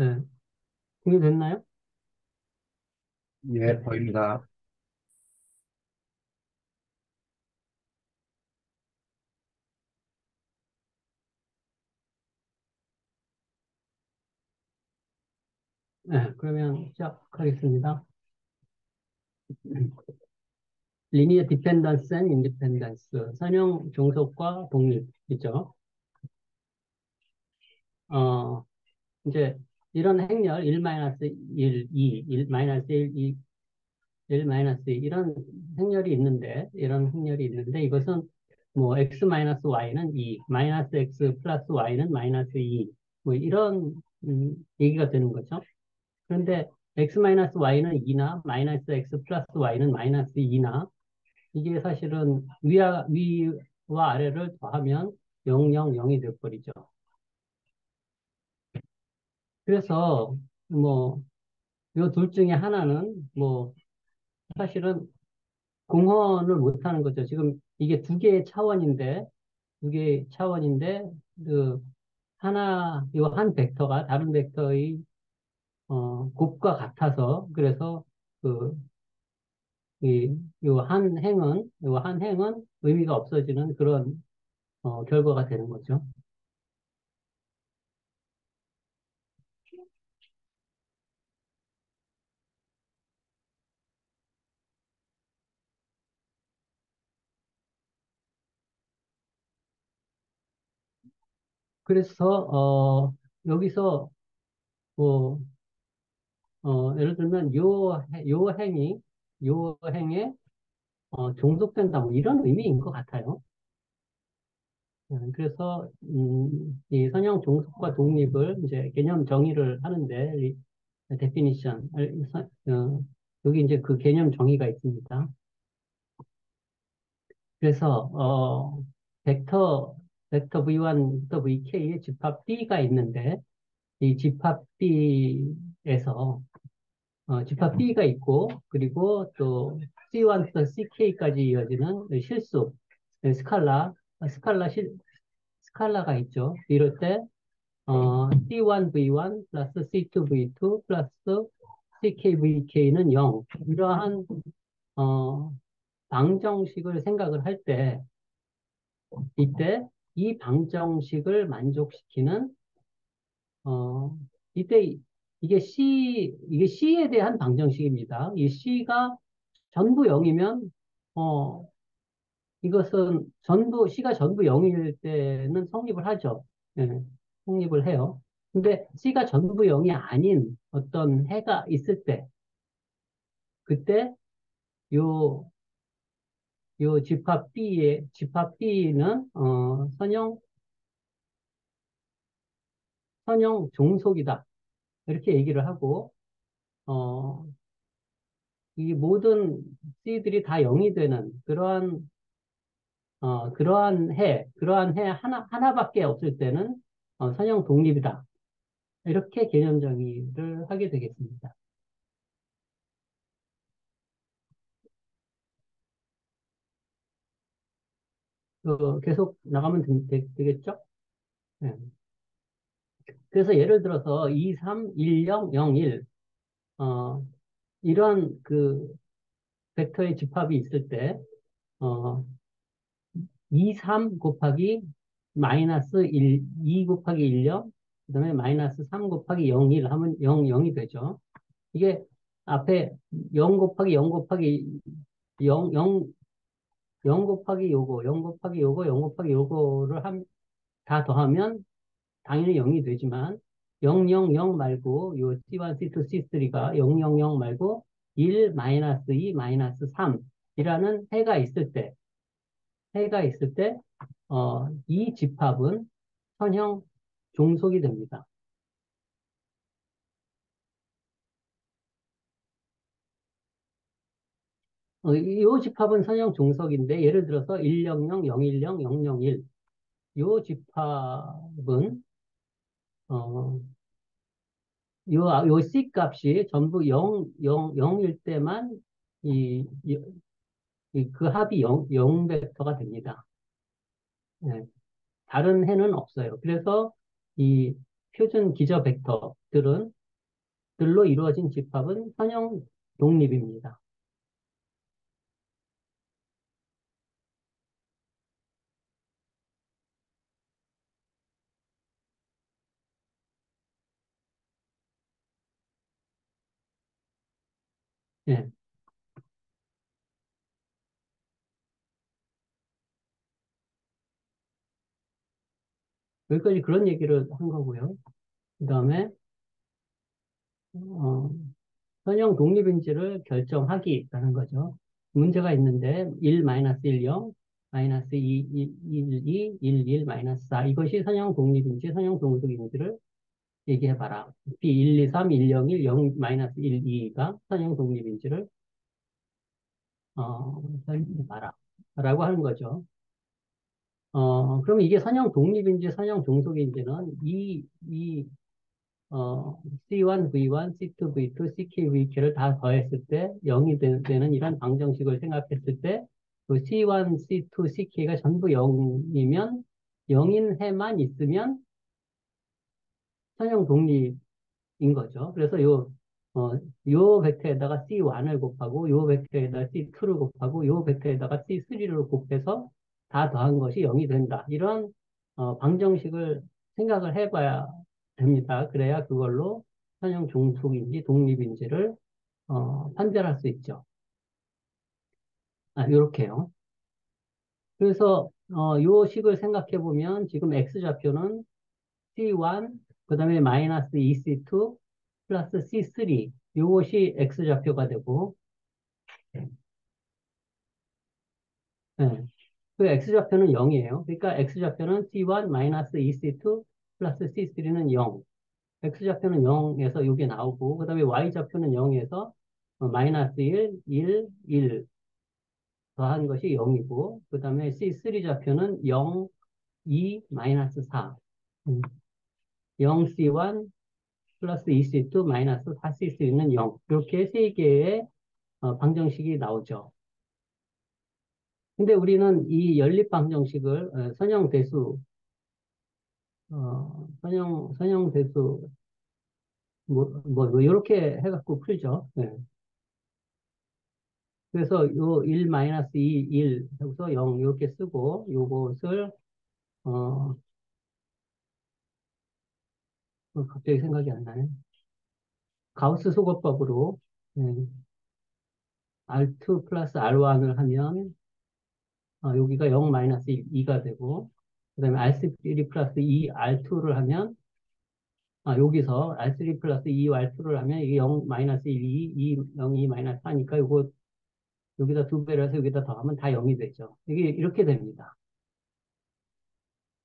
네, 준비됐나요? 예, 보입니다. 네, 그러면 시작하겠습니다. 리니어 디펜던스 앤 인디펜던스, 선형 종속과 독립이죠. 어, 이제 이런 행렬 1-1, 2, 1-1, 2, 1-2 이런 행렬이 있는데, 이것은 뭐 x-y는 2, 마이너스 x 플러스 y는 마이너스 2, 뭐 이런 얘기가 되는 거죠. 그런데 x-y는 2나 마이너스 x 플러스 y는 마이너스 2나 이게 사실은 위와 아래를 더하면 0, 0, 0이 돼버리죠. 그래서 뭐 요 둘 중에 하나는 뭐 사실은 공헌을 못 하는 거죠. 지금 이게 두 개의 차원인데 그 요 한 벡터가 다른 벡터의 곱과 같아서 그래서 그 요 한 행은 의미가 없어지는 그런 결과가 되는 거죠. 그래서 여기서 뭐 예를 들면 요 행에 종속된다 뭐 이런 의미인 것 같아요. 그래서 이 선형 종속과 독립을 이제 개념 정의를 하는데 definition 여기 이제 그 개념 정의가 있습니다. 그래서 벡터 V1부터 VK의 집합 B가 있는데 이 집합 B에서 집합 B가 있고 그리고 또 C1부터 CK까지 이어지는 실수 스칼라 스칼라 실 스칼라가 있죠. 이럴 때 C1 V1 플러스 C2 V2 플러스 CK VK는 0 이러한 어, 방정식을 생각을 할 때 이때 이 방정식을 만족시키는 어, 이때 이게 C에 대한 방정식입니다. 이 C가 전부 0이면 어, 이것은 C가 전부 0일 때는 성립을 하죠. 예, 성립을 해요. 근데 C가 전부 0이 아닌 어떤 해가 있을 때, 그때 요, 집합 B는, 선형 종속이다. 이렇게 얘기를 하고, 어, 이 모든 C들이 다 0이 되는 그러한 해 하나밖에 없을 때는 선형 독립이다. 이렇게 개념 정의를 하게 되겠습니다. 계속 나가면 겠죠. 네. 그래서 예를 들어서 2, 3, 1, 0, 0, 1, 이런 그 벡터의 집합이 있을 때, 어, 2, 3 곱하기 마이너스 1, 2 곱하기 1, 0, 그 다음에 마이너스 3 곱하기 0, 1 하면 0, 0이 되죠. 이게 앞에 0 곱하기 0 곱하기 0, 0, 0 곱하기 요거, 0 곱하기 요거, 0 곱하기 요거를 다 더하면 당연히 0이 되지만 000 말고 요 C1, C2, C3가 000 말고 1, 마이너스 2, 마이너스 3이라는 해가 있을 때, 이 집합은 선형 종속이 됩니다. 이 집합은 선형 종속인데 예를 들어서 100, 010, 001 요 집합은 어, 요 C 값이 전부 0일 때만 이, 이, 그 합이 0 벡터가 됩니다. 네. 다른 해는 없어요. 그래서 이 표준 기저 벡터, 들로 이루어진 집합은 선형 독립입니다. 예. 여기까지 그런 얘기를 한 거고요. 그 다음에, 어, 선형 독립인지를 결정하기라는 거죠. 문제가 있는데, 1, 1, 0, 마이너스 2, 1, 2, 1, 1, 마이너스 4. 이것이 선형 독립인지, 선형 동속인지를 얘기해봐라. B 1, 2, 3, 1, 0, 1, 0, 마이너스 1, 2가 선형 독립인지를, 설명해봐라. 라고 하는 거죠. 그럼 이게 선형 독립인지 선형 종속인지는 C1, V1, C2, V2, CK, VK를 다 더했을 때 0이 되는 이런 방정식을 생각했을 때 그 C1, C2, CK가 전부 0이면 0인 해만 있으면 선형 독립인 거죠. 그래서 요 벡터에다가 C1을 곱하고 요 벡터에다가 C2를 곱하고 요 벡터에다가 C3를 곱해서 다 더한 것이 0이 된다. 이런 방정식을 생각을 해봐야 됩니다. 그래야 그걸로 선형 종속인지 독립인지를 판별할 수 있죠. 요렇게요. 그래서 요 식을 생각해 보면 지금 X좌표는 C1, 그 다음에 마이너스 2C2 플러스 C3 요것이 X좌표가 되고 네. 그 X좌표는 0이에요. 그러니까 X좌표는 C1 마이너스 2C2 플러스 C3는 0. X좌표는 0에서 이게 나오고 그 다음에 Y좌표는 0에서 마이너스 1, 1, 1 더한 것이 0이고 그 다음에 C3 좌표는 0, 2, 마이너스 4. 0C1 플러스 2C2 마이너스 4C3는 0. 이렇게 세 개의 방정식이 나오죠. 근데 우리는 이 연립 방정식을 선형 대수 이렇게 해갖고 풀죠. 네. 그래서 요 1 마이너스 2, 1 해서 0 이렇게 쓰고 요것을 어, 갑자기 생각이 안 나네. 가우스 소거법으로 R2 플러스 R1을 하면 여기가 0 마이너스 1, 2가 되고 그 다음에 R3 플러스 2, R2를 하면 여기서 R3 플러스 2, R2를 하면 이게 0 마이너스 1, 2, 0, 2 마이너스 4니까 이거 여기다 두 배를 해서 여기다 더하면 다 0이 되죠. 이게 이렇게 됩니다.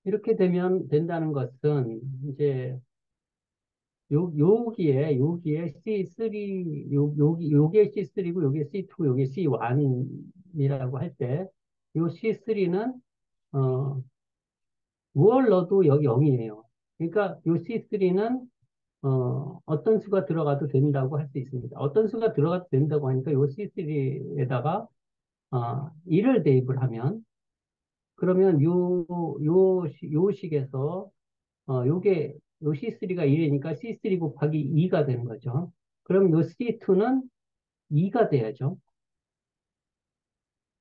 이렇게 된다는 것은 이제 여기에 C3, 요게 C3고 요게 C2, 요게 C1이라고 할 때, 요 C3는, 뭘 넣어도 여기 0이에요. 그러니까 요 C3는, 어떤 수가 들어가도 된다고 할 수 있습니다. 어떤 수가 들어가도 된다고 하니까 요 C3에다가, 1을 대입을 하면, 그러면 요 식에서 요 C3가 1이니까 C3 곱하기 2가 되는 거죠. 그럼 요 C2는 2가 돼야죠.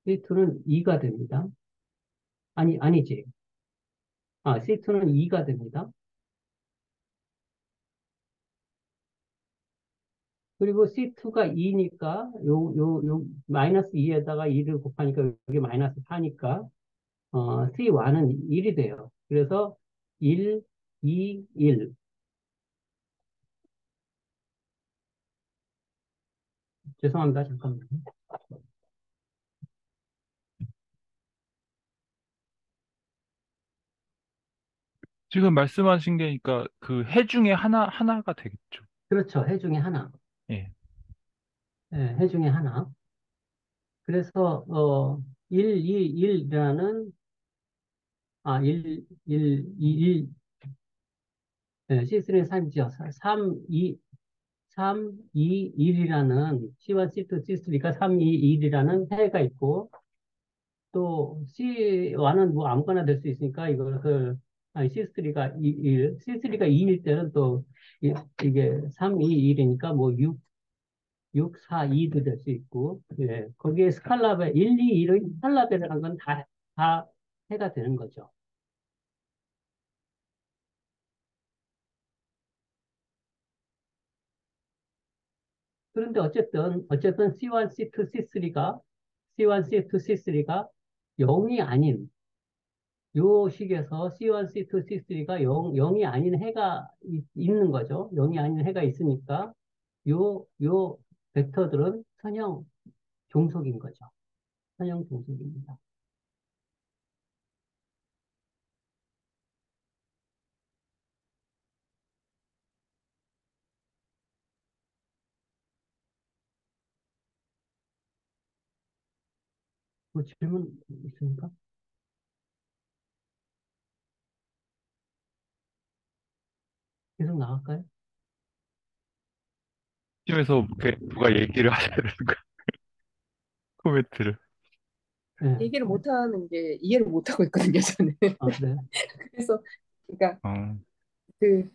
C2는 2가 됩니다. 아니지. C2는 2가 됩니다. 그리고 C2가 2니까 마이너스 2에다가 2를 곱하니까 여기 마이너스 4니까 C1은 1이 돼요. 그래서 1, 2, 1. 죄송합니다. 잠깐만요. 지금 말씀하신 게니까 그 해 중에 하나가 되겠죠. 그렇죠. 해 중에 하나. 예. 예, 해 중에 하나. 그래서 1, 2, 1이라는 1, C3는 3이죠. 3, 2, 1이라는 C1, C2, C3가 3, 2, 1이라는 해가 있고 또 C1은 뭐 아무거나 될 수 있으니까 이것을 아니, C3가 1, C3가 2일 때는 또 이게 3, 2, 1이니까 뭐 6, 4, 2도 될 수 있고, 예. 거기에 스칼라벨, 1, 2, 1의 스칼라벨이라는 건 다 해가 되는 거죠. 그런데 어쨌든 C1, C2, C3가, C1, C2, C3가 0이 아닌, 요 식에서 C1, C2, C3가 0이 아닌 해가 있는 거죠. 0이 아닌 해가 있으니까, 요 벡터들은 선형 종속인 거죠. 선형 종속입니다. 뭐 질문 있습니까? 계속 나갈까요? 팀에서 누가 얘기를 하셔야 되는 거야, 코멘트를. 네. 얘기를 못하는 게 이해를 못하고 있거든요, 저는. 아, 그래요? 그래서, 그러니까 어, 그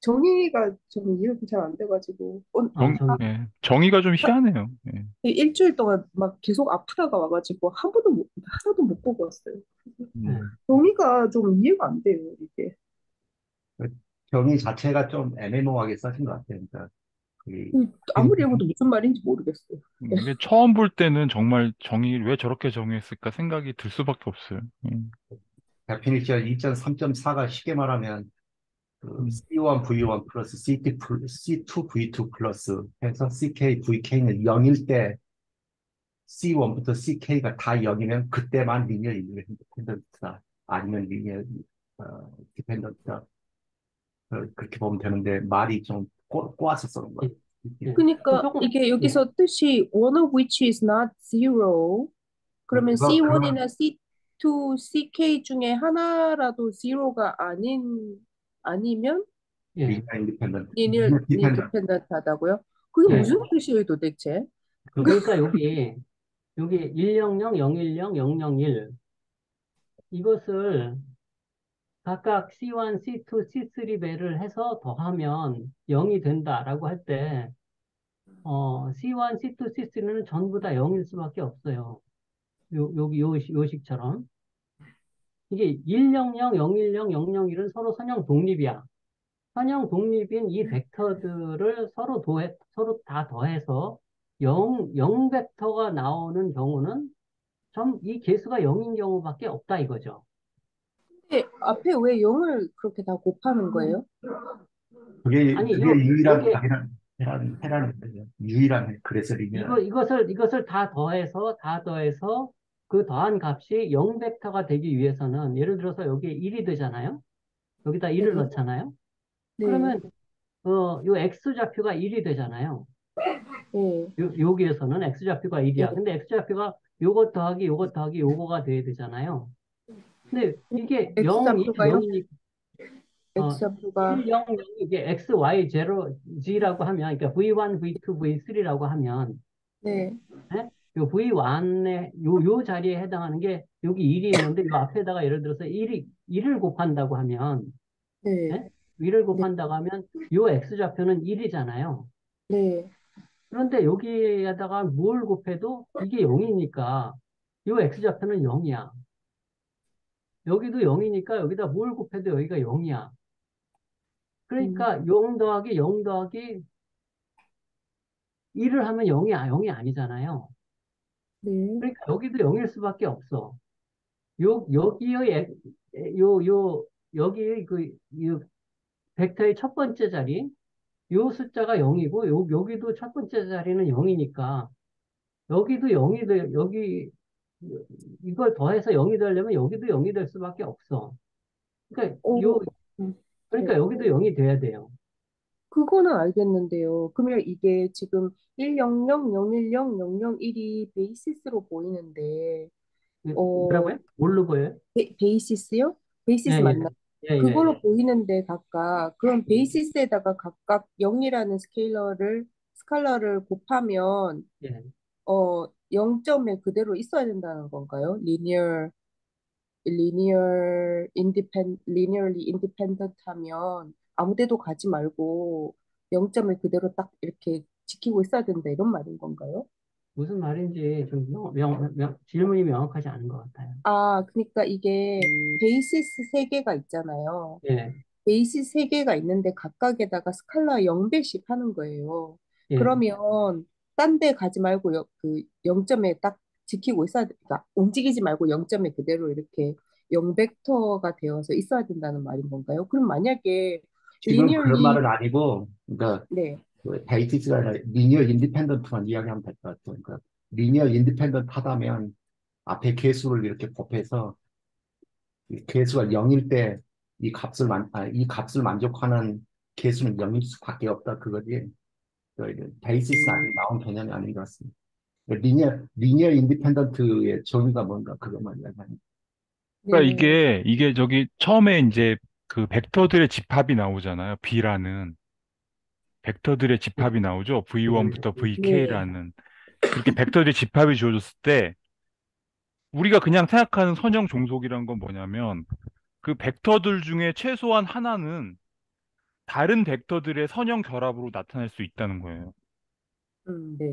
정의가 저는 이해가 잘 안 돼가지고, 아, 정, 정의가 좀 희한해요. 예. 일주일 동안 막 계속 아프다가 와가지고 하나도 못 보고 왔어요. 음. 네. 정의가 좀 이해가 안 돼요, 이게. 그 경위 자체가 좀 애매모호하게 써진 것 같아요. 그러니까 아무리 해도 무슨 말인지 모르겠어요. 이게 처음 볼 때는 정말 왜 저렇게 정의했을까 생각이 들 수밖에 없어요. 데피니션 2.3.4가 쉽게 말하면 그 음, C1 V1 플러스 C2 V2 플러스 해서 CK VK는 0일 때 C1부터 CK가 다 0이면 그때만 리니어 인디펜던트다. 아니면 리니어 디펜던트다. 그렇게 보면 되는데 말이 좀 꼬아서 쓰는 예, 것 같아요. 예. 그러니까 조금, 이게 예, 여기서 뜻이 one of which is not zero. 그러면 그건 C1이나 C2, CK 중에 하나라도 zero가 아니면 예, 리니어 인디펜던트. linear 리니어 디펜던트. independent 하다고요? 그게 예. 무슨 뜻이에요, 도대체? 그러니까 여기 100, 010, 001 이것을 각각 C1, C2, C3 배를 해서 더하면 0이 된다라고 할 때, C1, C2, C3는 전부 다 0일 수밖에 없어요. 요 식처럼. 이게 100, 010, 001은 서로 선형 독립이야. 선형 독립인 이 벡터들을 서로 다 더해서 0 벡터가 나오는 경우는 이 개수가 0인 경우밖에 없다 이거죠. 근데 앞에 왜 0을 그렇게 다 곱하는 거예요? 아니, 그게 유일한 요게, 답이란 해라는 거예요. 유일한 해. 그래서 리니어. 이것을 다 더해서 그 더한 값이 0 벡터가 되기 위해서는 예를 들어서 여기에 1이 되잖아요. 여기다 네, 1을 넣잖아요. 네, 그러면, 요 X좌표가 1이 되잖아요. 네, 여기에서는 X좌표가 네. 1이야. 근데 X좌표가 요것 더하기 요거가 돼야 되잖아요. 근데 이게 0, 1, X좌표가요? 0이, X좌표가 1, 0, 0, 이게 X, Y, 0, G라고 하면, 그러니까 V1, V2, V3라고 하면, 네, 예? 요 V1의 요 자리에 해당하는 게 여기 1이 있는데 요 앞에다가 예를 들어서 1을 곱한다고 하면, 네, 예? 1을 네, 곱한다고 하면 요 X좌표는 1이잖아요. 네. 그런데 여기에다가 뭘 곱해도 이게 0이니까 요 X좌표는 0이야. 여기도 0이니까 여기다 뭘 곱해도 여기가 0이야. 음, 그러니까 0 더하기 0 더하기 1을 하면 0이 아니잖아요. 네. 그러니까 여기도 0일 수밖에 없어. 여기의, 요, 요, 여기의 이 벡터의 첫 번째 자리, 요 숫자가 0이고, 여기도 첫 번째 자리는 0이니까, 여기도 0이 이걸 더해서 0이 되려면 여기도 0이 될 수밖에 없어. 그러니까, 오, 음, 네. 그러니까 여기도 0이 돼야 돼요. 그거는 알겠는데요. 그러면 이게 지금 100, 010, 001이 베이시스로 보이는데, 어, 뭐라고요? 뭘로 보여요? 베이시스요? 예, 베이시스 예, 맞나? 예, 예, 그거로 예. 보이는데 각각, 그럼 베이시스에다가 각각 0이라는 스칼라를 곱하면, 예. 0점에 그대로 있어야 된다는 건가요? 리니어. linearly independent 하면 아무 데도 가지 말고 0점을 그대로 딱 이렇게 지키고 있어야 된다 이런 말인 건가요? 무슨 말인지 좀 질문이 명확하지 않은 것 같아요. 아, 그러니까 이게 베이시스 세 개가 있잖아요. 예, 베이시스 세 개가 있는데 각각에다가 스칼라 0배씩 하는 거예요. 예. 그러면 딴 데 가지 말고 그 0점에 딱 지키고 있어야 돼. 그러니까 움직이지 말고 0점에 그대로 이렇게 0벡터가 되어서 있어야 된다는 말인 건가요? 그럼 만약에 지금 그런 리니얼리 말은 아니고, 그러니까 네. 데이티스가 아니라 리니어 인디펜던트만 이야기하면 될 것 같아요. 그러니까 리니어 인디펜던트 하다면 앞에 개수를 이렇게 곱해서 이 개수가 0일 때 이 값을 만족하는 개수는 0일 수밖에 없다. 그거지. 베이시스 아직 나온 개념이 아닌 것 같습니다. 리니어 인디펜던트의 정의가 뭔가 그것만 이야기하는. 그러니까 네. 이게 저기 처음에 이제 그 벡터들의 집합이 나오잖아요. B라는 벡터들의 집합이 나오죠. V1부터 네. VK라는 그렇게 벡터들의 집합이 주어졌을 때 우리가 그냥 생각하는 선형 종속이란 건 뭐냐면 그 벡터들 중에 최소한 하나는 다른 벡터들의 선형 결합으로 나타날 수 있다는 거예요.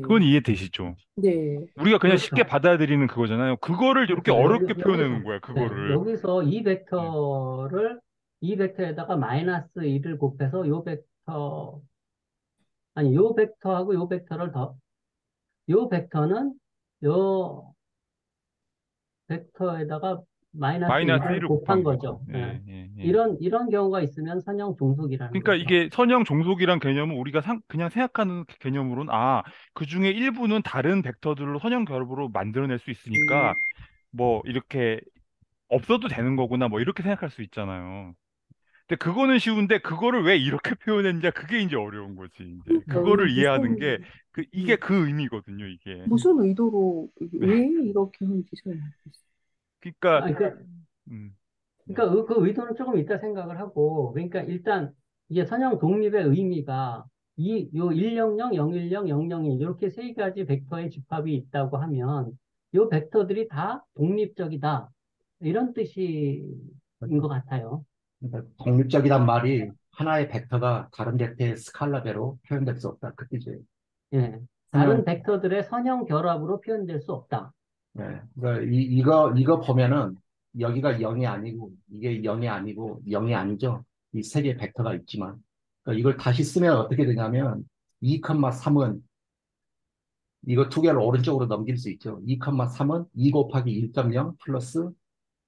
그건 네. 이해되시죠? 네. 우리가 그냥 쉽게 그렇죠. 받아들이는 그거잖아요. 그거를 이렇게 그렇죠. 어렵게 표현하는 거야, 네, 그거를. 여기서 네. 이 벡터에다가 마이너스 1을 곱해서 요 벡터, 아니, 요 벡터하고 요 벡터를 요 벡터는 요 벡터에다가 마이너스 마이너스 1을 1을 곱한 곱한 거죠. 거죠. 예. 예, 예, 예. 이런 경우가 있으면 선형 종속이라는 그러니까 거죠. 이게 선형 종속이란 개념은 우리가 그냥 생각하는 개념으로는 그 중에 일부는 다른 벡터들로 선형 결합으로 만들어낼 수 있으니까 뭐 이렇게 없어도 되는 거구나 뭐 이렇게 생각할 수 있잖아요. 근데 그거는 쉬운데 그거를 왜 이렇게 표현했냐 그게 이제 어려운 거지. 이제 그러니까 이게 그거를 이해하는 게 이게 음, 그 의미거든요, 이게. 무슨 의도로 네. 왜 이렇게 하는지 잘 모르겠어요. 그러니까 아, 음, 네. 그러니까 그 의도는 조금 이따 생각을 하고, 그러니까 일단 이게 선형 독립의 의미가 요 100, 010, 001 이렇게 세 가지 벡터의 집합이 있다고 하면 요 벡터들이 다 독립적이다. 이런 뜻인 것 같아요. 그러니까 독립적이란 말이 하나의 벡터가 다른 벡터의 스칼라배로 표현될 수 없다. 그 뜻이에요. 예. 그러면 다른 벡터들의 선형 결합으로 표현될 수 없다. 그러니까 이거 보면은 여기가 0이 아니고 이게 0이 아니고 0이 아니죠. 이 세 개의 벡터가 있지만 그러니까 이걸 다시 쓰면 어떻게 되냐면 2,3은 이거 두 개를 오른쪽으로 넘길 수 있죠. 2,3은 2 곱하기 1.0 플러스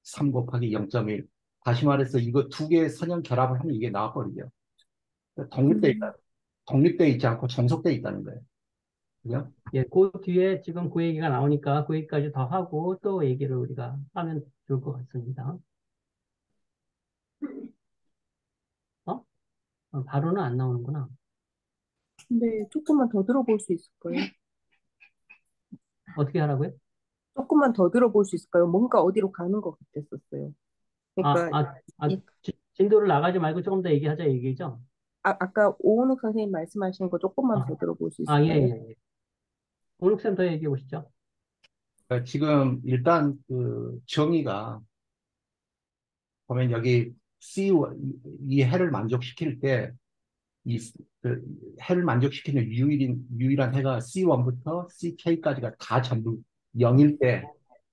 3 곱하기 0.1. 다시 말해서 이거 두 개의 선형 결합을 하면 이게 나와버리죠. 그러니까 음, 독립돼 있지 않고 종속돼 있다는 거예요. 그죠? 예, 그 뒤에 지금 그 얘기가 나오니까 그 얘기까지 더 하고 또 얘기를 우리가 하면 좋을 것 같습니다. 어? 바로는 안 나오는구나. 근데 조금만 더 들어볼 수 있을까요? 어떻게 하라고요? 조금만 더 들어볼 수 있을까요? 뭔가 어디로 가는 것 같았었어요. 아, 그러니까 아, 아, 이, 진도를 나가지 말고 조금 더 얘기하자 얘기죠? 아까 오은욱 선생님 말씀하신 거 조금만 더 아, 들어볼 수 예, 있을까요? 예, 예. 오육쌤 더 얘기해 보시죠. 그러니까 지금 일단 그 정의가 보면 여기 C, 이 해를 만족시킬 때 이 해를 만족시키는 유일한 해가 C1부터 CK까지가 다 전부 0일 때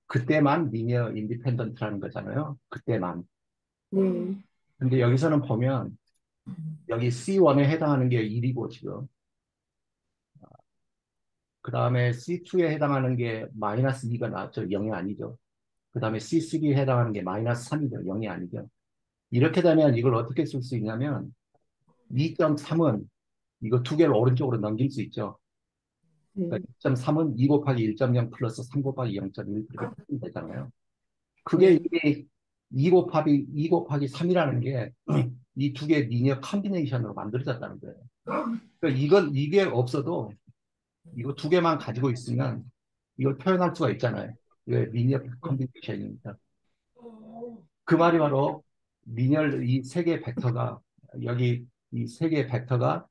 그때만 리니어 인디펜던트라는 거잖아요. 그때만. 네. 근데 여기서는 보면 여기 C1에 해당하는 게 1이고 지금 그 다음에 C2에 해당하는 게 마이너스 2가 나왔죠. 0이 아니죠. 그 다음에 C3에 해당하는 게 마이너스 3이죠. 0이 아니죠. 이렇게 되면 이걸 어떻게 쓸 수 있냐면 2.3은 이거 두 개를 오른쪽으로 넘길 수 있죠. 네. 그러니까 2.3은 2 곱하기 1.0 플러스 3 곱하기 0.1 이렇게 풀면 되잖아요. 그게 네. 이게 2 곱하기 3이라는 게 이 두 개의 리니어 컨비네이션으로 만들어졌다는 거예요. 그러니까 이게 없어도 이거 두 개만 가지고 있으면 이걸 표현할 수가 있잖아요. 이게 리니어 컨비네이션입니다. 그 말이 바로 리니어 이 세 개의 벡터가 여기 이 세 개의 벡터가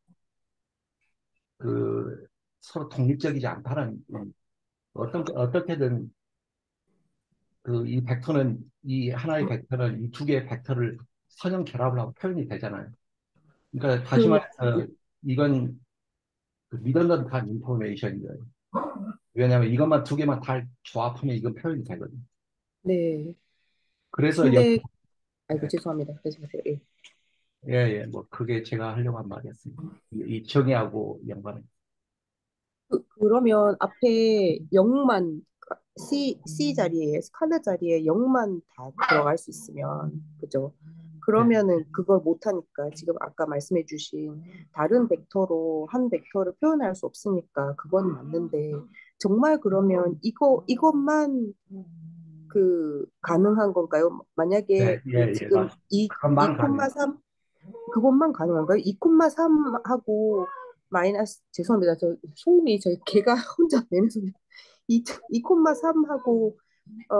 그 서로 독립적이지 않다는 어떻게든 이 벡터는, 이 하나의 벡터는 이 두 개의 벡터를 선형 결합을 하고 표현이 되잖아요. 그러니까 다시 그러면 말해서 이건 그 리던던트한 인포메이션이에요. 왜냐하면 이것만 두 개만 다 조합하면 이건 표현이 되거든요. 네. 그래서 근데 예, 아이고 죄송합니다. 죄송하세요. 예. 예, 예, 뭐 그게 제가 하려고 한 말이었습니다. 이 정의하고 연관은. 그러면 앞에 0만 C 자리에 스칼렛 자리에 0만 다 들어갈 수 있으면 그죠? 네. 그러면은 그걸 못 하니까 지금 아까 말씀해 주신 다른 벡터로 한 벡터를 표현할 수 없으니까 그건 맞는데 정말 그러면 이것만 그 가능한 건가요? 만약에 네, 예, 그 예, 지금 맞습니다. 그것만 가능. 2,3 그것만 가능한가요? 2,3하고 마이너스 죄송합니다. 저 속이 저 개가 혼자 내는 소리. 2,3하고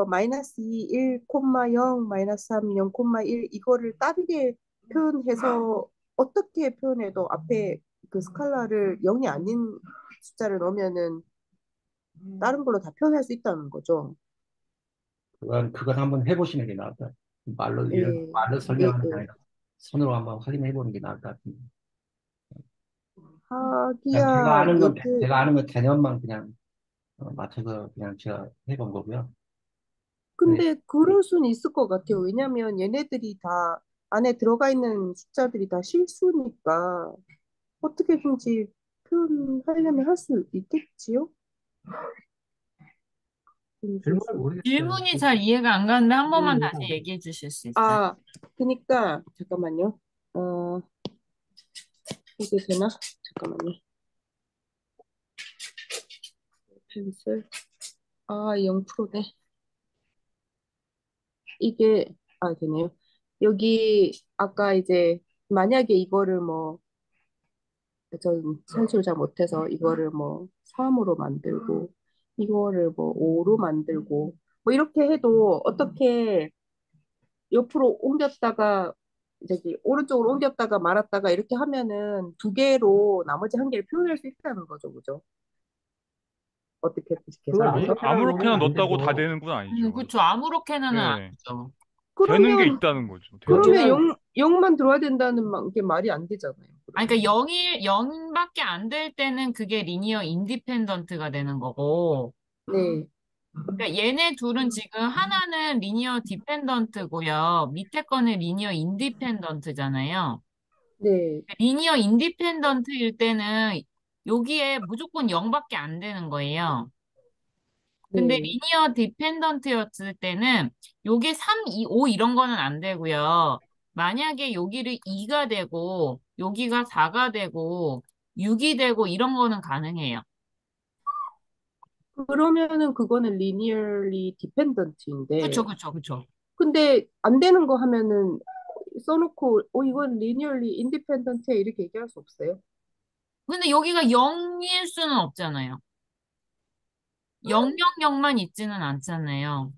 마이너스 2, 1,0, 마이너스 3, 0,1 이거를 다르게 표현해서 어떻게 표현해도 앞에 그 스칼라를 0이 아닌 숫자를 넣으면은 다른 걸로 다 표현할 수 있다는 거죠. 그건 한번 해보시는 게 나을 것 같아요. 예, 말로 예, 설명하는 게 예. 아니라 손으로 한번 확인해 보는 게 나을 것 같습니다. 그냥 하기야 얘들 제가 아는 건 개념만 그냥 맞춰서 그냥 제가 해본 거고요. 네, 근데 그럴 수는 있을 것 같아요. 왜냐면 얘네들이 다 안에 들어가 있는 숫자들이 다 실수니까 어떻게든지 표현하려면 할 수 있겠지요? 질문을 모르겠어요. 질문이 잘 이해가 안 가는데 한 번만 이해가 다시 안 돼. 얘기해 주실 수 있어요? 아, 그니까 잠깐만요. 이게 되나? 잠깐만요. 펜슬. 아, 0%네. 이게 되네요. 여기 아까 이제 만약에 이거를 뭐 전 산수를 잘 못해서 이거를 뭐 3으로 만들고 이거를 뭐 5로 만들고 뭐 이렇게 해도 어떻게 옆으로 옮겼다가 저기 오른쪽으로 옮겼다가 말았다가 이렇게 하면은 두 개로 나머지 한 개를 표현할 수 있다는 거죠, 그죠? 어떻게든지 그걸 아니, 계산해서. 아무렇게나 놓으면 아무렇게나 안 넣었다고 다 되고, 되는 건 아니죠. 그쵸. 아무렇게나는 예, 아니죠. 되는 게 그러면 있다는 거죠. 되는 게. 그러면 여기는 0만 들어야 된다는 게 말이 안 되잖아요. 아니, 그러면. 그러니까 0밖에 안 될 때는 그게 리니어 인디펜던트가 되는 거고, 네, 그러니까 얘네 둘은 지금 하나는 리니어 디펜던트고요. 밑에 거는 리니어 인디펜던트잖아요. 네, 리니어 인디펜던트일 때는 여기에 무조건 0밖에 안 되는 거예요. 근데 네, 리니어 디펜던트였을 때는 요게 3, 2, 5 이런 거는 안 되고요. 만약에 여기를 2가 되고 여기가 4가 되고 6이 되고 이런 거는 가능해요. 그러면은 그거는 linearly 그쵸, dependent인데, 그쵸, 그쵸. 근데 안 되는 거 하면은 써놓고, 이건 linearly independent해 이렇게 얘기할 수 없어요? 근데 여기가 0일 수는 없잖아요. 000만 있지는 않잖아요.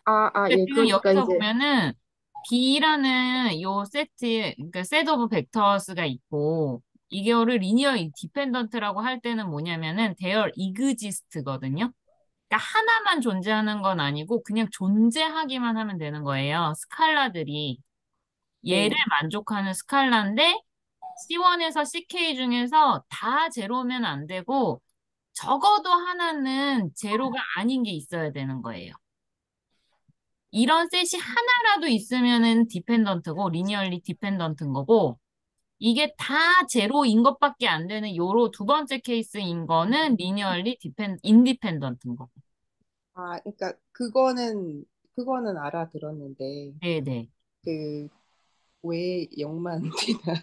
근데 예, 지금 그러니까 여기서 이제, 보면은 B라는 요 세트, 그러니까 셋 오브 벡터스가 있고 이거를 리니어 디펜던트라고 할 때는 뭐냐면은 대열 이그지스트거든요. 그러니까 하나만 존재하는 건 아니고 그냥 존재하기만 하면 되는 거예요. 스칼라들이 얘를 네. 만족하는 스칼라인데 C1에서 CK 중에서 다 제로면 안 되고 적어도 하나는 제로가 아닌 게 있어야 되는 거예요. 이런 셋이 하나라도 있으면은 디펜던트고 리니얼리 디펜던트인 거고 이게 다 제로인 것밖에 안 되는 요로 두 번째 케이스인 거는 리니얼리 인디펜던트인 거고. 그러니까 그거는 알아들었는데, 네네. 그, 왜 0만 되나.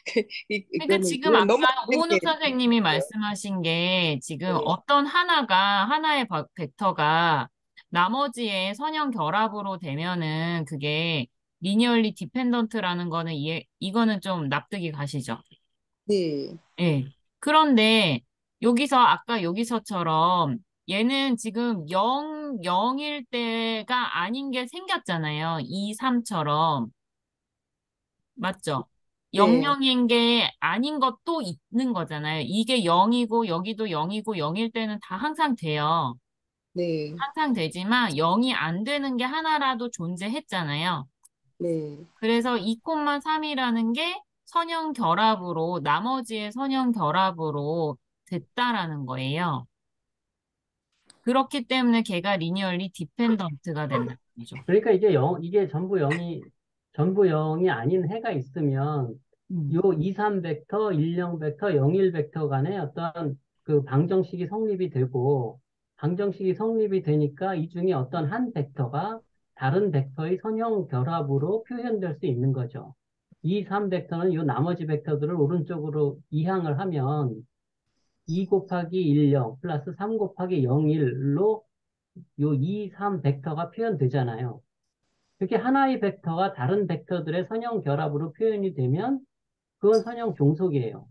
그러니까 이거는, 지금 그건 아까 넘어가는 게 오은욱 선생님이 있어요. 말씀하신 게 지금 네, 어떤 하나의 벡터가 나머지의 선형 결합으로 되면은 그게 리니얼리 디펜던트라는 거는 이거는 좀 납득이 가시죠? 네, 예. 그런데 여기서 아까 여기서처럼 얘는 지금 0일 때가 아닌 게 생겼잖아요. 2, 3처럼. 맞죠? 네. 00인 게 아닌 것도 있는 거잖아요. 이게 0이고 여기도 0이고 0일 때는 다 항상 돼요. 네, 항상 되지만 0이 안 되는 게 하나라도 존재했잖아요. 네. 그래서 2,3이라는 게 선형 결합으로 나머지의 선형 결합으로 됐다라는 거예요. 그렇기 때문에 걔가 리니얼리 디펜던트가 된다는 거죠. 그러니까 이게 전부 0이 아닌 해가 있으면 요 2, 3 벡터, 1, 0 벡터, 0, 1 벡터 간에 어떤 그 방정식이 성립이 되고, 방정식이 성립이 되니까 이 중에 어떤 한 벡터가 다른 벡터의 선형 결합으로 표현될 수 있는 거죠. 2, 3 벡터는 요 나머지 벡터들을 오른쪽으로 이항을 하면 2 곱하기 1, 0 플러스 3 곱하기 0, 1로 요 2, 3 벡터가 표현되잖아요. 이렇게 하나의 벡터가 다른 벡터들의 선형 결합으로 표현이 되면 그건 선형 종속이에요.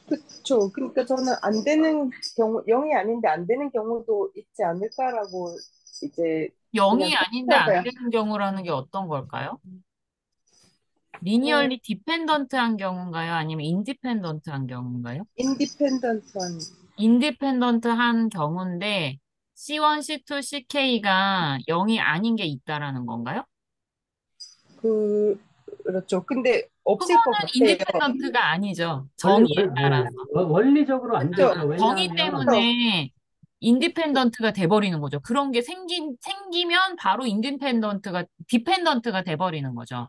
그쵸. 그러니까 저는 안 되는 경우, 0이 아닌데 안 되는 경우도 있지 않을까라고 이제 0이 그냥 아닌데 안 생각해봐요. 되는 경우라는 게 어떤 걸까요? 리니얼리 디펜던트한 경우인가요? 아니면 인디펜던트한 경우인가요? 인디펜던트한 인디펜던트한 경우인데 C1, C2, CK가 0이 아닌 게 있다라는 건가요? 그렇죠. 근데 없을 것 그거는 같아요. 인디펜던트가 아니죠. 정의에 따라서. 원리적으로 안 그렇죠. 되죠. 정의 왜냐하면, 때문에 인디펜던트가 돼버리는 거죠. 그런 게 생기면 바로 디펜던트가 돼버리는 거죠.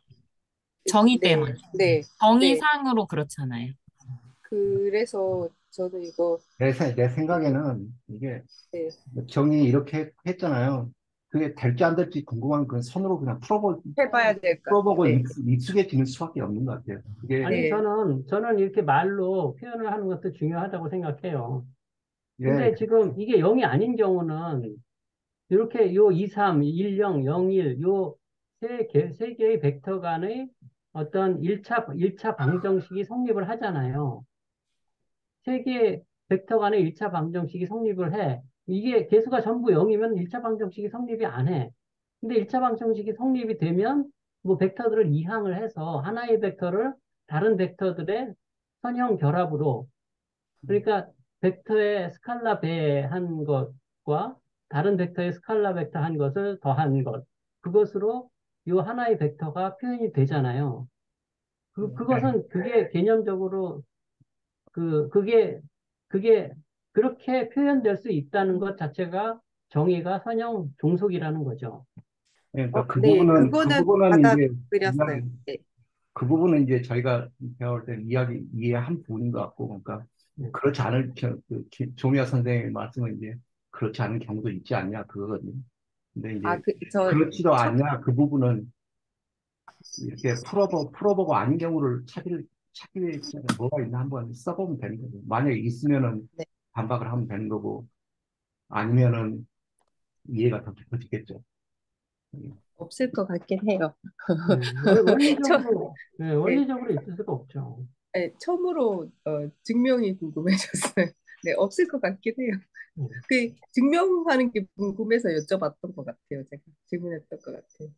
정의 네, 때문에. 네, 네. 정의상으로 그렇잖아요. 그래서 저도 이거 내 생각에는 이게 네, 정이 이렇게 했잖아요. 그게 될지 안 될지 궁금한 건 손으로 그냥 해봐야 될까? 풀어보고 네, 익숙해지는 수밖에 없는 것 같아요. 그게, 아니, 네, 저는 이렇게 말로 표현을 하는 것도 중요하다고 생각해요. 예, 근데 지금 이게 0이 아닌 경우는 이렇게 요 2, 3, 1, 0, 0, 1, 요 세 개의 벡터 간의 어떤 일차 방정식이 성립을 하잖아요. 세 개의 벡터 간의 1차 방정식이 성립을 해. 이게 개수가 전부 0이면 1차 방정식이 성립이 안 해. 근데 1차 방정식이 성립이 되면 뭐 벡터들을 이항을 해서 하나의 벡터를 다른 벡터들의 선형 결합으로, 그러니까 벡터의 스칼라 배한 것과 다른 벡터의 스칼라 벡터 한 것을 더한 것, 그것으로 이 하나의 벡터가 표현이 되잖아요. 그게 개념적으로 그 그게 그게 그렇게 표현될 수 있다는 것 자체가 정의가 선형 종속이라는 거죠. 그러니까 네, 그 그거는 부분은 이제, 받아들였어요. 네, 그 부분은 이제 저희가 배울 때 이해한 부분인 것 같고, 그러니까 네. 그렇지 않을, 조미아 선생님의 말씀은 이제 그렇지 않은 경우도 있지 않냐, 그거거든요. 근데 이제 저 그렇지도 첫, 않냐, 그 부분은 이렇게 풀어보고 아닌 경우를 찾기 위해 뭐가 있나 한번 써보면 되는 거죠. 만약에 있으면은 네, 반박을 하면 되는 거고, 아니면은 이해가 더 깊어지겠죠. 없을 것 같긴 해요. 네, 처, 네, 원리적으로 있을 수가 없죠. 네, 처음으로 증명이 궁금해졌어요. 네, 없을 것 같긴 해요. 네. 그 증명하는 게 궁금해서 여쭤봤던 것 같아요. 제가 질문했던 것 같아요.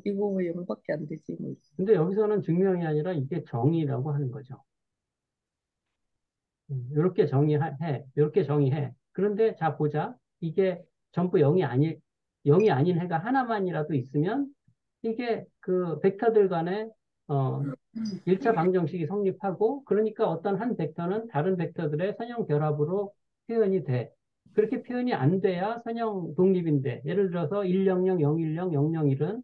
이거 왜 0밖에 안 되지? 뭐. 근데 여기서는 증명이 아니라 이게 정의라고 하는 거죠. 이렇게 이렇게 정의해. 그런데 자 보자. 이게 전부 0이 아닌 해가 하나만이라도 있으면 이게 그 벡터들 간의 어, 1차 방정식이 성립하고, 그러니까 어떤 한 벡터는 다른 벡터들의 선형 결합으로 표현이 돼. 그렇게 표현이 안 돼야 선형 독립인데, 예를 들어서 100, 010, 001은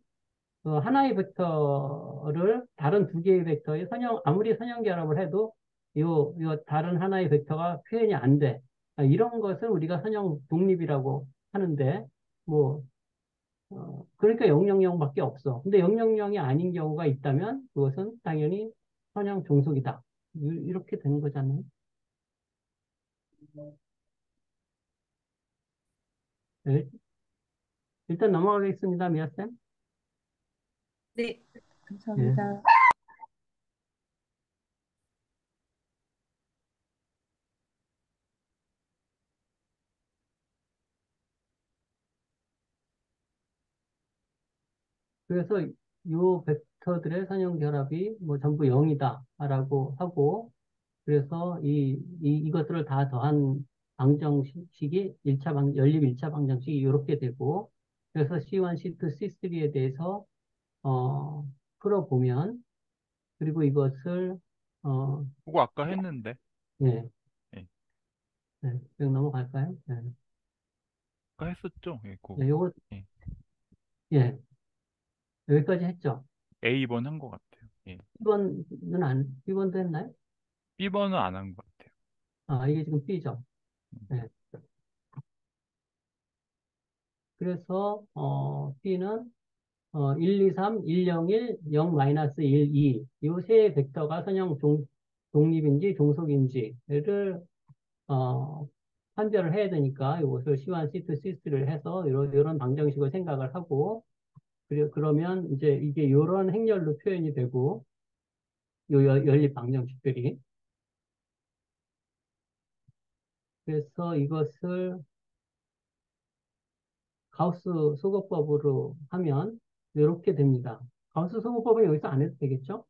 하나의 벡터를 다른 두 개의 벡터의 아무리 선형 결합을 해도 요 다른 하나의 벡터가 표현이 안 돼. 이런 것을 우리가 선형 독립이라고 하는데, 뭐, 그러니까 000밖에 없어. 근데 000이 아닌 경우가 있다면 그것은 당연히 선형 종속이다. 이렇게 되는 거잖아요. 네, 일단 넘어가겠습니다, 미아쌤. 네, 예. 감사합니다. 그래서 요 벡터들의 선형 결합이 뭐 전부 0이다라고 하고, 그래서 이것들을 다 더한 방정식이 연립 1차 방정식이 이렇게 되고, 그래서 C1, C2, C3에 대해서, 어, 풀어보면, 그리고 이것을, 어, 그거 아까 했는데. 네, 예. 네, 그냥 넘어갈까요? 네. 아까 했었죠? 예, 그거. 네, 요거, 예. 예, 여기까지 했죠? A번 한 것 같아요. 예. 1번도 했나요? B번은 안 한 것 같아요. 아, 이게 지금 B죠? 음. 네. 그래서, B는, 1, 2, 3, 1, 0, 1, 0, 마이너스 1, 2. 이 세 벡터가 선형 독립인지 종속인지를, 어, 판별을 해야 되니까 이것을 C1, C2, C3를 해서 이런 방정식을 생각을 하고, 그러면 이제 이게 이런 행렬로 표현이 되고, 요 연립 방정식들이. 그래서 이것을 가우스 소거법으로 하면 이렇게 됩니다. 가우스 소거법은 여기서 안 해도 되겠죠?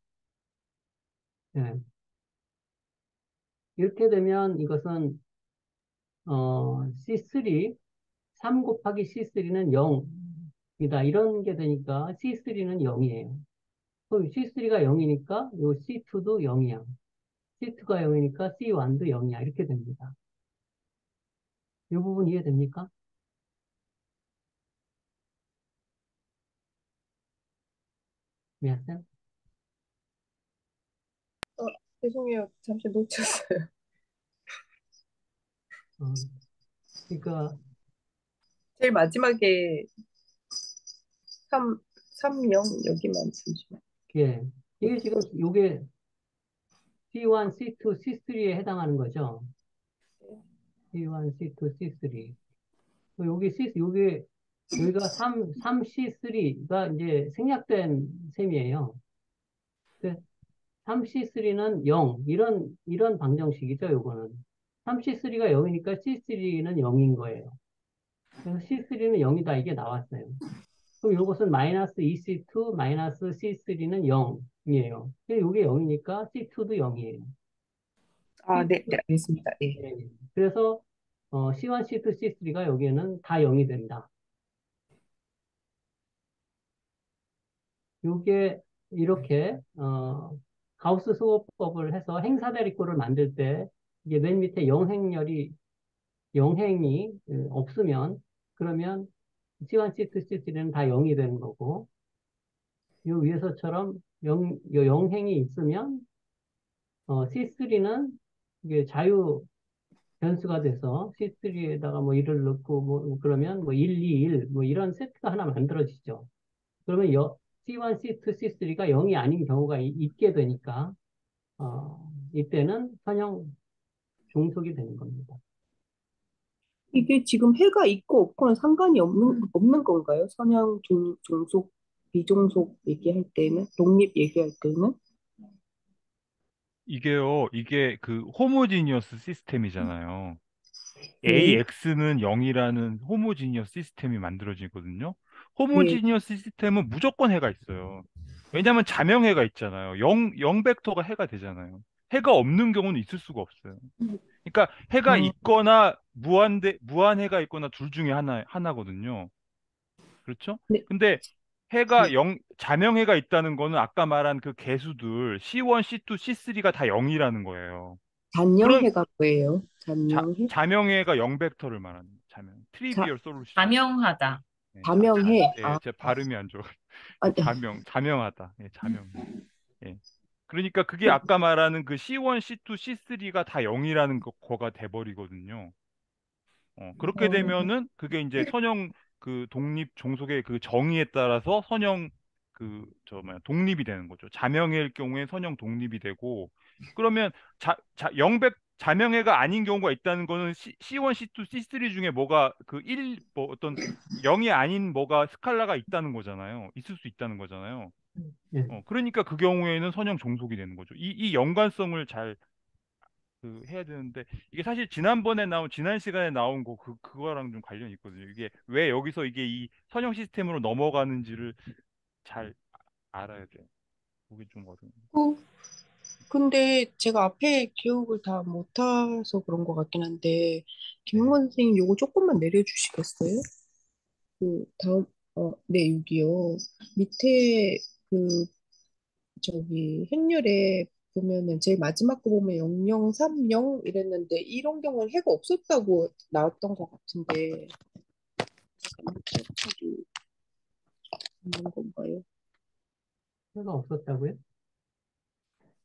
예. 이렇게 되면 이것은 C3, 3 곱하기 C3는 0이다. 이런 게 되니까 C3는 0이에요. 그럼 C3가 0이니까 요 C2도 0이야. C2가 0이니까 C1도 0이야. 이렇게 됩니다. 이 부분 이해됩니까? 미안해요. 어, 죄송해요. 잠시 놓쳤어요. 어, 그러니까 제일 마지막에 3, 3, 0 여기만 잠시만. 예. 이게 지금 요게 C1, C2, C3에 해당하는 거죠. C1, C2, C3. 여기가 3C3가 이제 생략된 셈이에요. 3C3는 0. 이런 방정식이죠, 요거는. 3C3가 0이니까 C3는 0인 거예요. 그래서 C3는 0이다. 이게 나왔어요. 그럼 요것은 마이너스 2C2, 마이너스 C3는 0이에요. 이게 0이니까 C2도 0이에요. 아, 네, 네, 알겠습니다. 예. 그래서 C1, C2, C3가 여기에는 다 0이 된다. 요게 이렇게 가우스 수호법을 해서 행사대립골을 만들 때 이게 맨 밑에 영행이 없으면 그러면 C1, C2, C3는 다 0이 되는 거고 요 위에서처럼 영행이 있으면 C3는 이게 자유 변수가 돼서 C3에다가 뭐 1을 넣고 뭐 그러면 뭐 1, 2, 1 뭐 이런 세트가 하나 만들어지죠. 그러면 C1, C2, C3가 0이 아닌 경우가 있게 되니까 이때는 선형 종속이 되는 겁니다. 이게 지금 해가 있고 없고는 상관이 없는 건가요? 선형, 종속, 비종속 얘기할 때는, 독립 얘기할 때는? 이게 그 호모지니어스 시스템이잖아요. 네, AX는 0이라는 호모지니어스 시스템이 만들어지거든요. 네. 호모지니어스 시스템은 무조건 해가 있어요. 왜냐하면 자명해가 있잖아요. 0 벡터가 해가 되잖아요. 해가 없는 경우는 있을 수가 없어요. 그러니까 해가 아, 있거나 무한해가 있거나 둘 중에 하나거든요. 그렇죠? 네, 근데 해가 네. 0, 자명해가 있다는 거는 아까 말한 그 개수들 C1, C2, C3가 다 0이라는 거예요. 그럼 잔영해가 뭐예요? 잔영해? 자명해가 0벡터를 말하는 거예요. 자, 트리비얼 솔루션. 자명하다. 예, 자명해. 예, 아, 제 발음이 안 좋아. 아, 자명하다. 예, 자명해. 예. 그러니까 그게 아까 말하는 그 C1, C2, C3가 다 0이라는 거가 돼버리거든요. 그렇게 어, 되면은 그게 이제 선형 그 독립 종속의 그 정의에 따라서 선형 독립이 되는 거죠. 자명해일 경우에 선형 독립이 되고 그러면 영백 자명해가 아닌 경우가 있다는 거는 C1, C2, C3 중에 뭐가 그 뭐 어떤 0이 아닌 뭐가 스칼라가 있다는 거잖아요. 있을 수 있다는 거잖아요. 예. 그러니까 그 경우에는 선형 종속이 되는 거죠. 이 연관성을 잘 해야 되는데 이게 사실 지난 시간에 나온 그거랑 좀 관련이 있거든요. 이게 왜 여기서 이게 이 선형 시스템으로 넘어가는지를 잘 알아야 돼요. 그게 좀 어려운. 근데 제가 앞에 기억을 다 못해서 그런 것 같긴 한데, 네. 김홍건 선생님 요거 조금만 내려주시겠어요? 그 다음, 네, 여기요. 밑에 그 저기 행렬에 보면은 제일 마지막 거 보면 0030 이랬는데 이런 경우는 해가 없었다고 나왔던 것 같은데 기억하기 있는 건가요? 해가 없었다고요?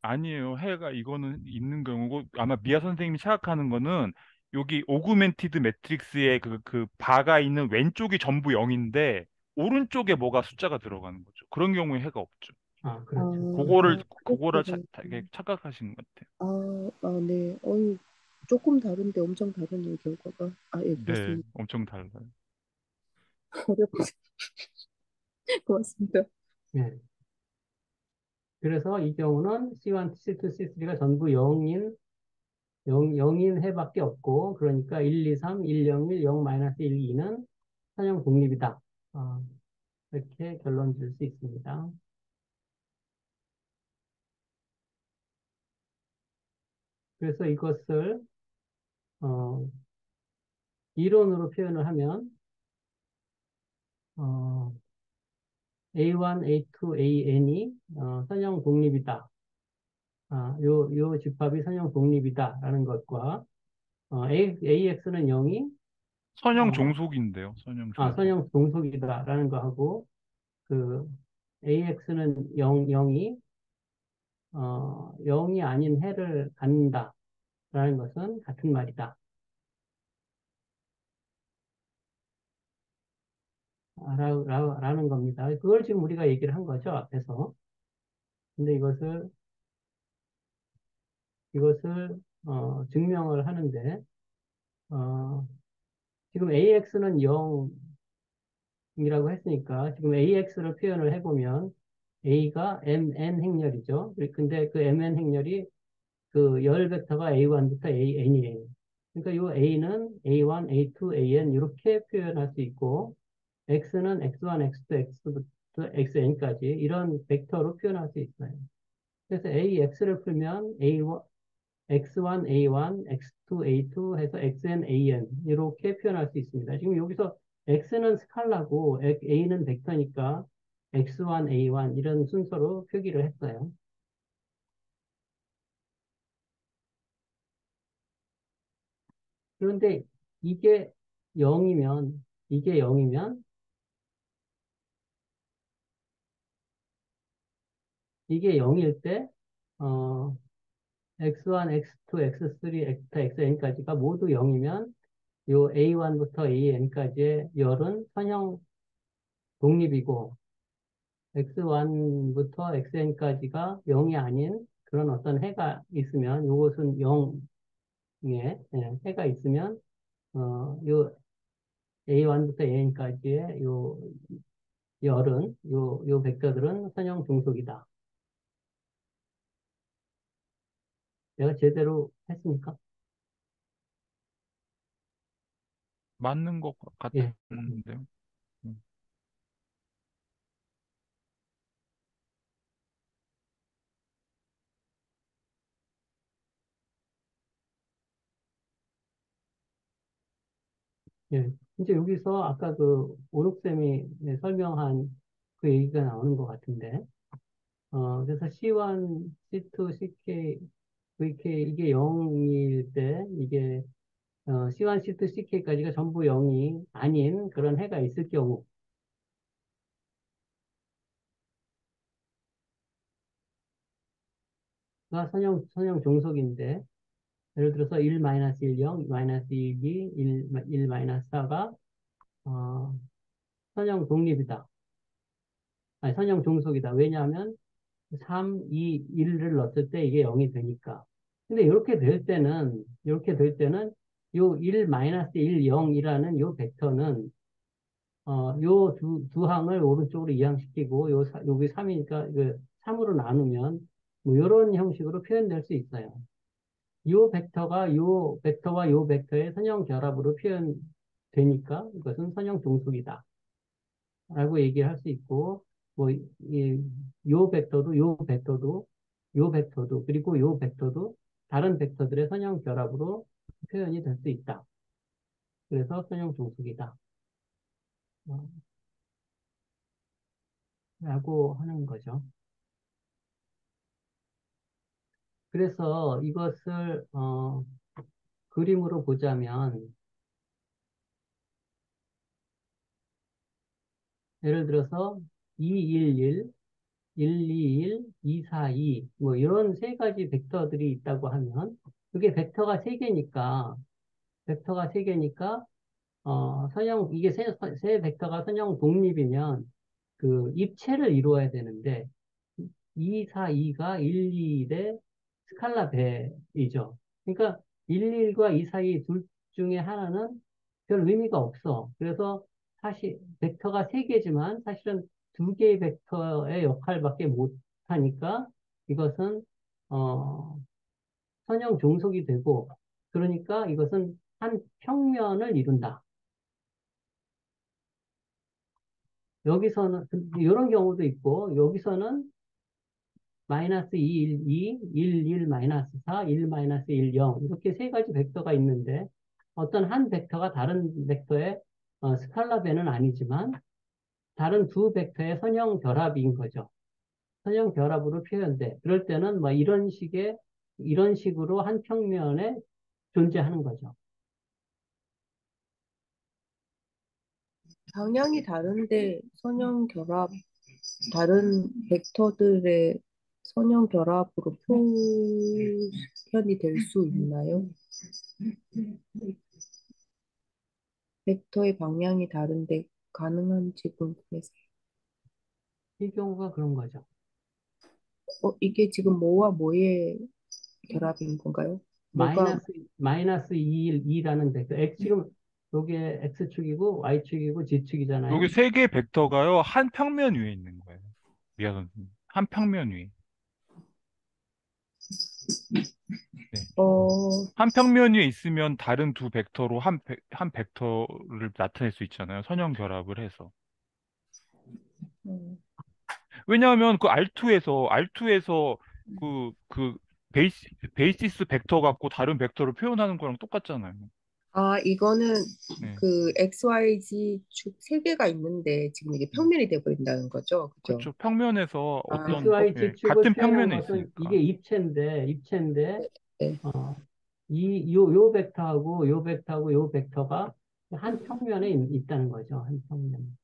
아니에요. 해가 이거는 있는 경우고 아마 미아 선생님이 생각하는 거는 여기 오그멘티드 매트릭스에 그 바가 있는 왼쪽이 전부 0인데 오른쪽에 뭐가 숫자가 들어가는 거죠. 그런 경우에 해가 없죠. 아, 아, 그렇죠. 그거를 그렇구나. 착각하신 것 같아요. 네. 조금 다른데 엄청 다르네요, 결과가. 예, 네, 그렇습니다. 엄청 달라요. 어렵습니다. 고맙습니다. 네. 그래서 이 경우는 C1, C2, C3가 전부 0인 해밖에 없고, 그러니까 1, 2, 3, 1, 0, 1, 0, 마이너스 1, 2는 선형 독립이다. 어, 이렇게 결론 줄 수 있습니다. 그래서 이것을 어, 이론으로 표현을 하면 어, A1, A2, AN이 선형 독립이다. 요 집합이 선형 독립이다라는 것과 AX는 0이 선형 종속인데요. 선형 종속. 선형 동속이다라는 거하고 그 AX는 0이 0이 아닌 해를 갖는다라는 것은 같은 말이다. 라는 겁니다. 그걸 지금 우리가 얘기를 한 거죠, 앞에서. 근데 이것을 증명을 하는데, 어, 지금 AX는 0이라고 했으니까, 지금 AX를 표현을 해보면, A가 MN 행렬이죠. 근데 그 MN 행렬이 그 열 벡터가 A1부터 AN이에요. 그러니까 이 A는 A1, A2, AN 이렇게 표현할 수 있고, X는 X1, X2, X부터 XN까지 이런 벡터로 표현할 수 있어요. 그래서 AX를 풀면 A1, X1, A1, X2, A2 해서 XN, AN 이렇게 표현할 수 있습니다. 지금 여기서 X는 스칼라고 A는 벡터니까 X1, A1 이런 순서로 표기를 했어요. 그런데 이게 0이면 이게 0이면 이게 0일 때 X1, X2, X3, X부터 XN까지가 모두 0이면 요 A1부터 AN까지의 열은 선형 독립이고 X1부터 XN까지가 0이 아닌 그런 어떤 해가 있으면 요것은 0에 해가 있으면 요 A1부터 AN까지의 요 열은 요 벡터들은 선형 종속이다. 내가 제대로 했습니까? 맞는 것 예. 같은데요. 음. 예. 이제 여기서 아까 그 오룩쌤이 설명한 그 얘기가 나오는 것 같은데, 그래서 C1, C2, CK, VK 이게 0일 때 이게 C1, C2, CK까지가 전부 0이 아닌 그런 해가 있을 경우가 선형 종속인데, 예를 들어서 1, 1, 0, 1, 2, 1, 4가 선형 독립이다. 아니, 선형 종속이다. 왜냐하면 3, 2, 1을 넣었을 때 이게 0이 되니까. 근데 이렇게 될 때는 요 1, 1, 0이라는 요 벡터는, 요 두 항을 오른쪽으로 이항시키고, 여기 3이니까, 그 3으로 나누면, 뭐, 요런 형식으로 표현될 수 있어요. 요 벡터가 요 벡터와 요 벡터의 선형 결합으로 표현되니까, 이것은 선형 종속이다. 라고 얘기할 수 있고, 뭐, 요 벡터도 요 벡터도, 그리고 요 벡터도 다른 벡터들의 선형 결합으로 표현이 될 수 있다. 그래서 선형 종속이다. 어, 라고 하는 거죠. 그래서 이것을, 그림으로 보자면, 예를 들어서 211, 121, 242, 뭐 이런 세 가지 벡터들이 있다고 하면, 그게 벡터가 세 개니까, 벡터가 세 개니까, 선형, 이게 세 벡터가 선형 독립이면, 그 입체를 이루어야 되는데, 242가 121의 스칼라 배이죠. 그러니까 11과 242 둘 중에 하나는 별 의미가 없어. 그래서 사실 벡터가 세 개지만 사실은 두 개의 벡터의 역할밖에 못 하니까 이것은 어, 선형 종속이 되고 그러니까 이것은 한 평면을 이룬다. 여기서는 이런 경우도 있고 여기서는 마이너스 2, 1, 2, 1, 1, 마이너스 4, 1, 마이너스 1, 0 이렇게 세 가지 벡터가 있는데 어떤 한 벡터가 다른 벡터의 스칼라 배는 아니지만 다른 두 벡터의 선형 결합인 거죠. 선형 결합으로 표현돼. 그럴 때는 뭐 이런 식으로 한 평면에 존재하는 거죠. 방향이 다른데 선형 결합, 다른 벡터들의 선형 결합으로 표현이 될 수 있나요? 벡터의 방향이 다른데 가능한지 궁금해서. 이 경우가 그런 거죠. 이게 지금 뭐와 뭐의 결합인 건가요? 뭐가, 마이너스 2, 2라는 벡터. 지금 요게 X축이고 Y축이고 여기 Z축이잖아요. 세 개의 벡터가요, 한 평면 위에 있는 거예요. 미아 선생님. 한 평면 위에. 네. 어, 한 평면 위에 있으면 다른 두 벡터로 한 벡터를 나타낼 수 있잖아요. 선형 결합을 해서. 음. 왜냐하면 그 R2에서 그 베이시스 벡터 갖고 다른 벡터를 표현하는 거랑 똑같잖아요. 이거는 네. 그 XYZ 축 세 개가 있는데 지금 이게 음. 평면이 돼버린다는 거죠. 그죠? 그렇죠. 평면에서 아, 어떤, XY 예, 지축을 같은 표현한 평면에 것은 이게 있으니까. 입체인데, 네. 어, 요 벡터하고 요 벡터가 한 평면에 있다는 거죠. 한 평면.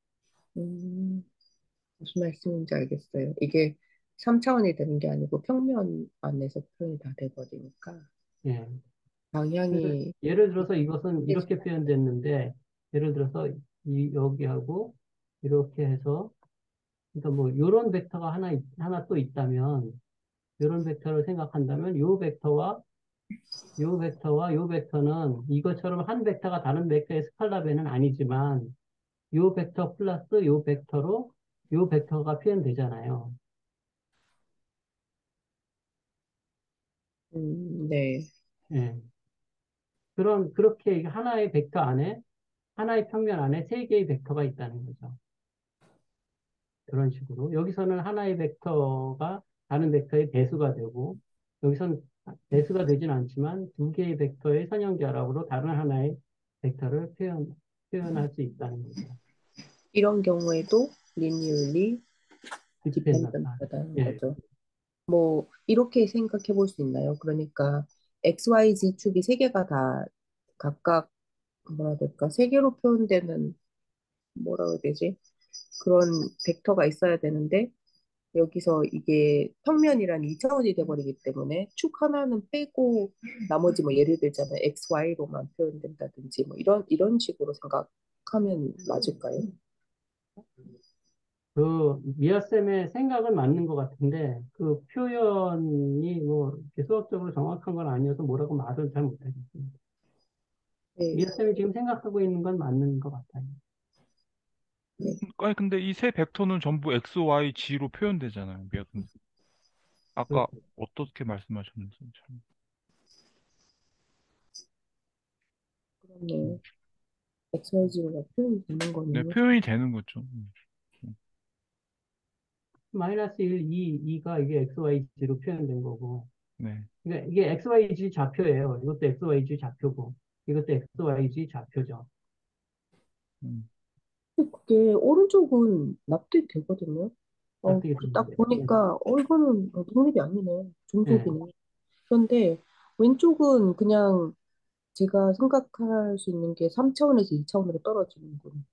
음, 무슨 말씀인지 알겠어요. 이게 3차원이 되는 게 아니고 평면 안에서 표현이 다 돼버리니까 예. 그래서 방향이 예를 들어서 이것은 이렇게 깨진다. 표현됐는데, 예를 들어서 여기하고 이렇게 해서, 그러니까 뭐 요런 벡터가 하나 또 있다면, 요런 벡터를 생각한다면 요 벡터는 이것처럼 한 벡터가 다른 벡터의 스칼라 배는 아니지만 요 벡터 플러스 요 벡터로 요 벡터가 표현되잖아요. 네. 예. 그렇게 하나의 벡터 안에, 하나의 평면 안에 세 개의 벡터가 있다는 거죠. 그런 식으로. 여기서는 하나의 벡터가 다른 벡터의 배수가 되고, 여기선 배수가 되진 않지만 두 개의 벡터의 선형 결합으로 다른 하나의 벡터를 표현할 수 있다는 거죠. 이런 경우에도 linearly 디펜던트. dependent하다는 예. 거죠. 뭐 이렇게 생각해 볼 수 있나요? 그러니까 XYZ 축이 세 개가 다 각각 뭐라 해야 될까? 세 개로 표현되는 뭐라 해야 되지? 그런 벡터가 있어야 되는데 여기서 이게 평면이란 2차원이 돼버리기 때문에 축 하나는 빼고 나머지 뭐 예를 들자면 XY로만 표현된다든지 뭐 이런 식으로 생각하면 맞을까요? 미아쌤의 생각은 맞는 것 같은데, 그 표현이 뭐, 이렇게 수학적으로 정확한 건 아니어서 뭐라고 말을 잘 못하겠습니다. 네, 미아쌤이 지금 생각하고 있는 건 맞는 것 같아요. 네. 아니, 근데 이 세 벡터는 전부 X, Y, G로 표현되잖아요. 미아 선생님. 아까 그렇죠. 어떻게 말씀하셨는지 참. 그러네. XYZ가 표현이 되는 네, 거네요. 표현이 되는 거죠. 마이너스 1, 2, 2가 이게 XYZ로 표현된 거고. 네. 그러니까 이게 XYZ 좌표예요. 이것도 XYZ 좌표고, 이것도 XYZ 좌표죠. 음. 그게 오른쪽은 납득이 되거든요. 납득이 딱 되는데. 보니까, 이거는 독립이 아니네. 예. 종속이네. 그런데 왼쪽은 그냥 제가 생각할 수 있는 게 3차원에서 2차원으로 떨어지는군.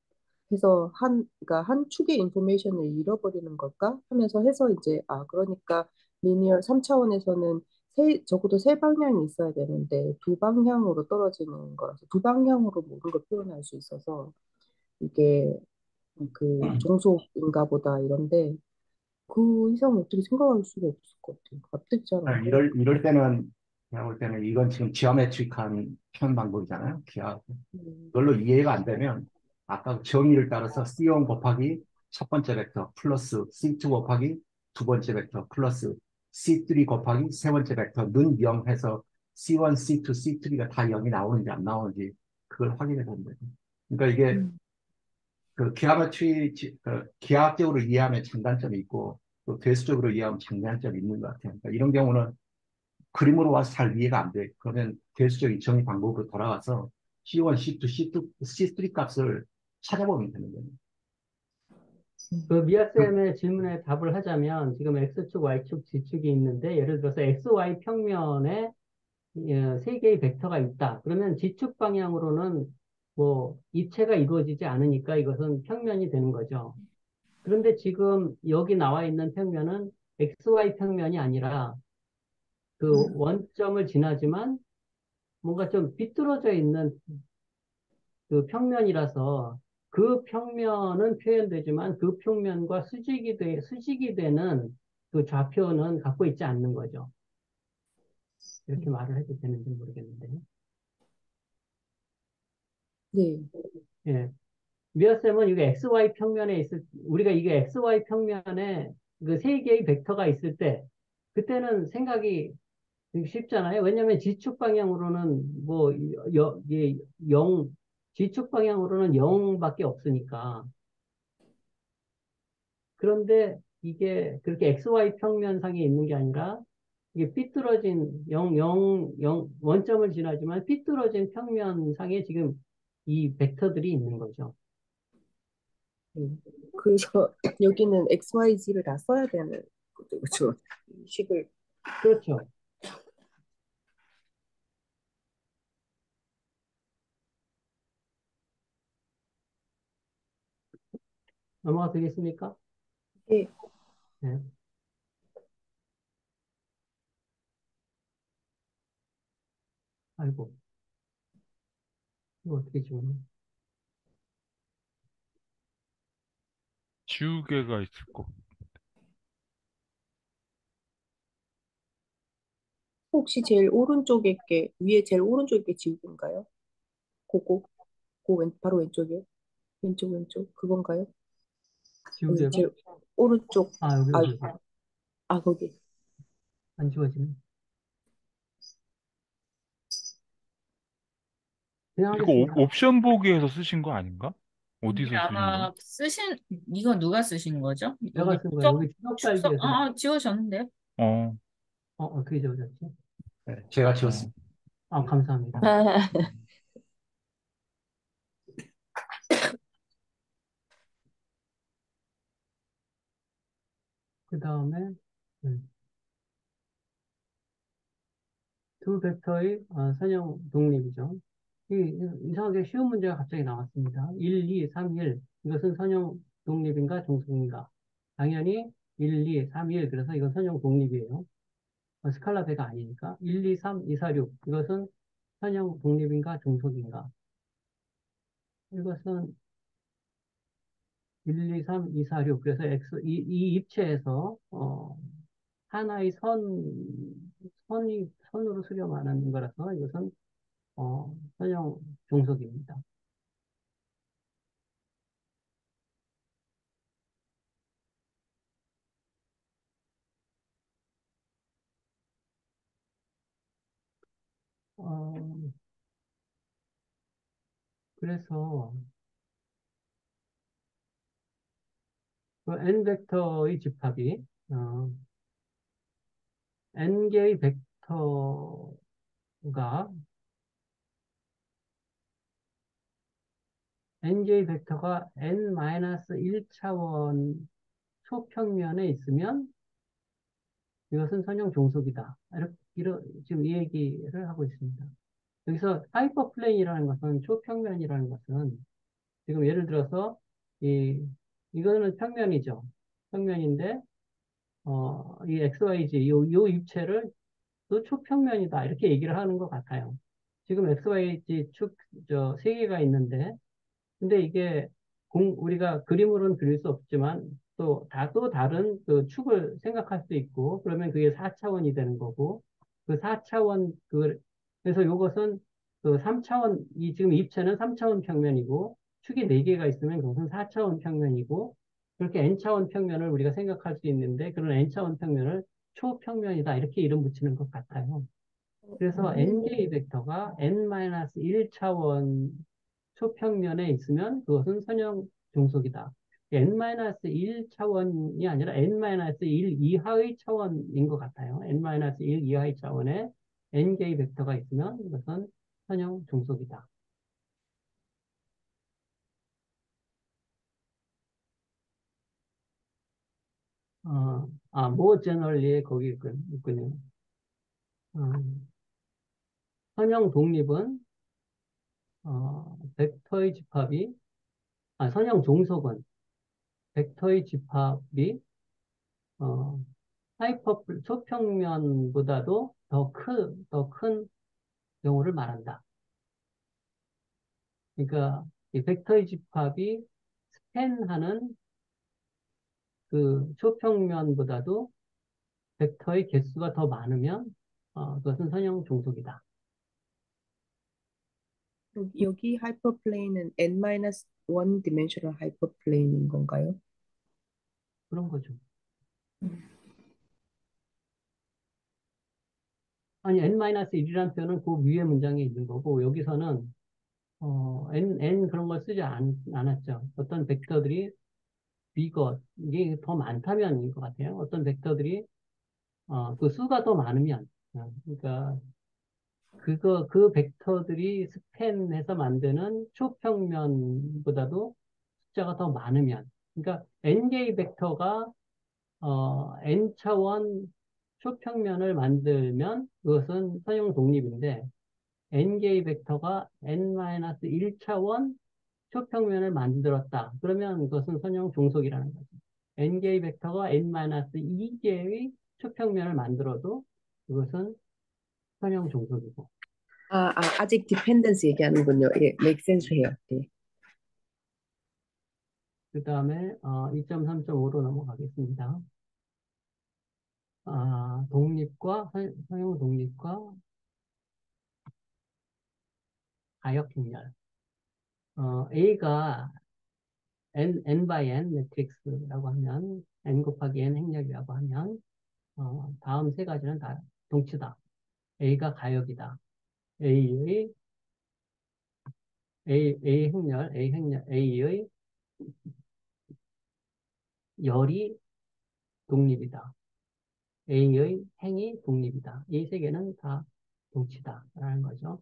해서 그러니까 한 축의 인포메이션을 잃어버리는 걸까 하면서 해서 이제, 그러니까 리니어 3차원에서는 적어도 세 방향이 있어야 되는데 두 방향으로 떨어지는 거라서 두 방향으로 모든 걸 표현할 수 있어서 이게 그 종속인가 보다 이런데 그 이상 어떻게 생각할 수가 없을 것 같아요. 갑자기 잘 안 돼. 이럴 때는, 제가 볼 때는 이건 지금 지오메트릭한 표현 방법이잖아요. 기하. 음, 그걸로 이해가 안 되면 아까 정의를 따라서 C1 곱하기 첫 번째 벡터 플러스 C2 곱하기 두 번째 벡터 플러스 C3 곱하기 세 번째 벡터는 0 해서 C1, C2, C3가 다 0이 나오는지 안 나오는지 그걸 확인해 보면 돼요. 그러니까 이게 음, 그 기하학적으로 이해하면 장단점이 있고 또 대수적으로 이해하면 장단점이 있는 것 같아요. 그러니까 이런 경우는 그림으로 와서 잘 이해가 안 돼. 그러면 대수적인 정의 방법으로 돌아가서 C1, C2, C3 값을 찾아보면 되는 거예요. 그 그, 미아쌤의 질문에 답을 하자면, 지금 X축, Y축, Z축이 있는데, 예를 들어서 XY 평면에 세 개의 벡터가 있다. 그러면 G축 방향으로는 뭐 입체가 이루어지지 않으니까 이것은 평면이 되는 거죠. 그런데 지금 여기 나와 있는 평면은 XY 평면이 아니라 그 원점을 지나지만 뭔가 좀 비뚤어져 있는 그 평면이라서 그 평면은 표현되지만 그 평면과 수직이 되는 그 좌표는 갖고 있지 않는 거죠. 이렇게 말을 해도 되는지 모르겠는데. 네. 예. 미어쌤은 이게 XY 평면에 우리가 이게 XY 평면에 그 세 개의 벡터가 있을 때, 그때는 생각이 쉽잖아요. 왜냐하면 지축 방향으로는 뭐, 예, 0, 지축 방향으로는 0밖에 없으니까. 그런데 이게 그렇게 XY 평면상에 있는 게 아니라, 이게 삐뚤어진 0, 원점을 지나지만 삐뚤어진 평면상에 지금 이 벡터들이 있는 거죠. 음. 그래서 여기는 XYZ를 다 써야 되는 거죠. 그렇죠? 이 식을. 그렇죠. 넘어가 되겠습니까? 예. 네. 아이고, 이거 어떻게 지우냐. 지우개가 있을 거. 혹시 제일 오른쪽에 게 위에 제일 오른쪽에 게 지우개인가요? 그거 바로 왼쪽이요? 왼쪽 그건가요? 지우개가? 제일 오른쪽. 아, 여기, 아, 여기, 여기. 거기. 안 지워지네. 그냥 이거 하겠습니다. 옵션 보기에서 쓰신 거 아닌가? 이게 어디서 쓰신 거야? 아마 이거 누가 쓰신 거죠? 내가 여기 쓴 거예요. 여기 주석 달기에서. 지워졌는데? 어, 어떻게 지워졌지? 네, 제가 어. 지었습니다. 감사합니다. 그 다음에, 두 벡터의 선형 독립이죠. 이상하게 쉬운 문제가 갑자기 나왔습니다. 1, 2, 3, 1. 이것은 선형 독립인가 종속인가? 당연히 1, 2, 3, 1. 그래서 이건 선형 독립이에요. 스칼라 배가 아니니까. 1, 2, 3, 2, 4, 6. 이것은 선형 독립인가 종속인가? 이것은 1, 2, 3, 2, 4, 6. 그래서 이 입체에서 하나의 선으로 수렴하는 거라서 이것은 선형 종속입니다. 어, 그래서 그 n 벡터의 집합이 n 개의 벡터가 n 개의 벡터가 n-1차원 초평면에 있으면 이것은 선형 종속이다. 지금 이 얘기를 하고 있습니다. 여기서 하이퍼플레인이라는 것은 초평면이라는 것은 지금 예를 들어서 이거는 평면이죠. 평면인데 이 XYZ 요 입체를 또 초평면이다 이렇게 얘기를 하는 것 같아요. 지금 XYZ 축 세 개가 있는데 근데 이게 우리가 그림으로는 그릴 수 없지만 또 다른 그 축을 생각할 수 있고 그러면 그게 4차원이 되는 거고 그 4차원 그래서 이것은 그 3차원 지금 입체는 3차원 평면이고 축이 4개가 있으면 그것은 4차원 평면이고 그렇게 n차원 평면을 우리가 생각할 수 있는데 그런 n차원 평면을 초평면이다 이렇게 이름 붙이는 것 같아요. 그래서 n개의 벡터가 n-1차원 초평면에 있으면 그것은 선형 종속이다. n-1 차원이 아니라 n-1 이하의 차원인 것 같아요. n-1 이하의 차원에 n개의 벡터가 있으면 이것은 선형 종속이다. more generally에 거기 있군요. 선형 독립은 벡터의 집합이 선형 종속은 벡터의 집합이 어, 초평면보다도 더 큰 경우를 말한다. 그러니까 이 벡터의 집합이 스팬하는 그 초평면보다도 벡터의 개수가 더 많으면 그것은 선형 종속이다. 여기 하이퍼플레인은 n-1 디멘셔널 하이퍼플레인인 건가요? 그런 거죠. 아니 n-1이라는 표현은 그 위에 문장에 있는 거고 여기서는 n 그런 걸 쓰지 않았죠. 어떤 벡터들이 이게 더 많다면인 것 같아요. 어떤 벡터들이 그 수가 더 많으면 그러니까 그 벡터들이 스팬해서 만드는 초평면보다도 숫자가 더 많으면 그러니까 n개의 벡터가 n차원 초평면을 만들면 그것은 선형 독립인데 n개의 벡터가 n-1차원 초평면을 만들었다. 그러면 그것은 선형 종속이라는 거죠. n개의 벡터가 n-2개의 초평면을 만들어도 그것은 선형 종속이고. 아직 디펜던스 얘기하는군요. 예, make sense 해요. 예. 그 다음에 2.3.5로 넘어가겠습니다. 선형 독립과 가역 행렬. A가 n by n 매트릭스라고 하면 n 곱하기 n 행렬이라고 하면 다음 세 가지는 다 동치다. A가 가역이다. A의 A의 열이 독립이다. A의 행이 독립이다. 이 세 개는 다 동치다라는 거죠.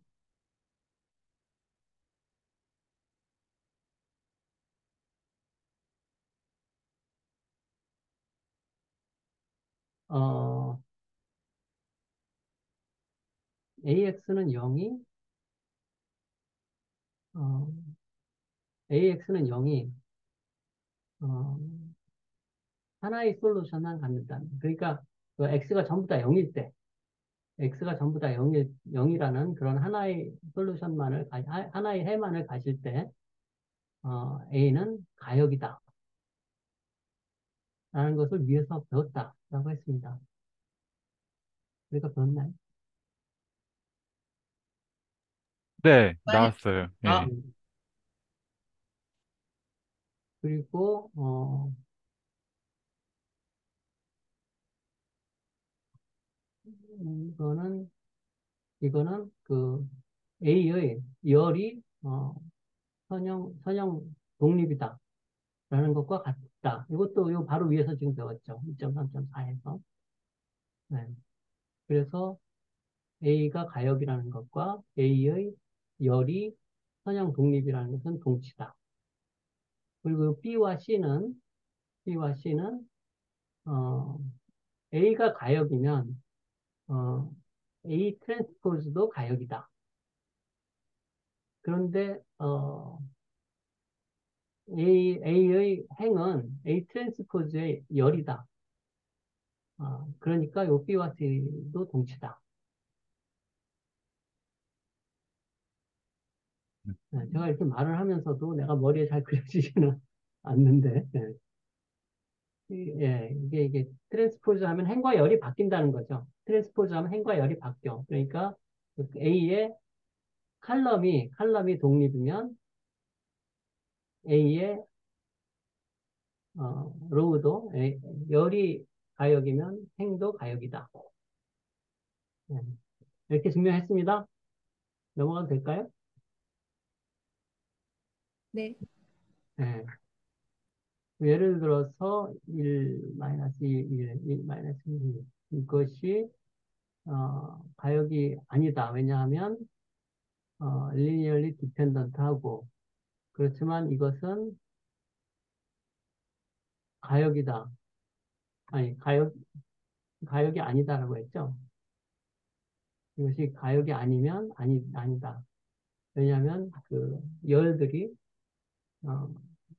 어, AX는 0이 어, AX는 0이 어, 하나의 솔루션만 갖는다. 그러니까 그 X가 전부 다 0일 때 X가 전부 다 0이라는 그런 하나의 하나의 해만을 가질 때 A는 가역이다. 라는 것을 위에서 배웠다라고 했습니다. 우리가 배웠나요? 네, 나왔어요. 예. 음. 그리고 이거는 그 A의 열이 선형 독립이다 라는 것과 동치다. 이것도 요 바로 위에서 지금 배웠죠. 2.3.4에서. 네. 그래서 A가 가역이라는 것과 A의 열이 선형 독립이라는 것은 동치다. 그리고 B와 C는 어, A가 가역이면 어, A 트랜스포즈도 가역이다. 그런데 A의 행은 A 트랜스포즈의 열이다. 그러니까 요 B와 C도 동치다. 네, 제가 이렇게 말을 하면서도 내가 머리에 잘 그려지지는 않는데, 네. 예, 이게 트랜스포즈 하면 행과 열이 바뀐다는 거죠. 트랜스포즈 하면 행과 열이 바뀌어. 그러니까 A의 칼럼이 독립이면 A의 로우도 열이 가역이면 행도 가역이다. 네. 이렇게 증명했습니다. 넘어가도 될까요? 네. 네. 예를 들어서 1, 1, 이것이 가역이 아니다. 왜냐하면 linearly dependent 하고 그렇지만 이것은 가역이다. 아니 가역이 아니다라고 했죠. 이것이 가역이 아니면 아니다. 왜냐하면 그 열들이 어,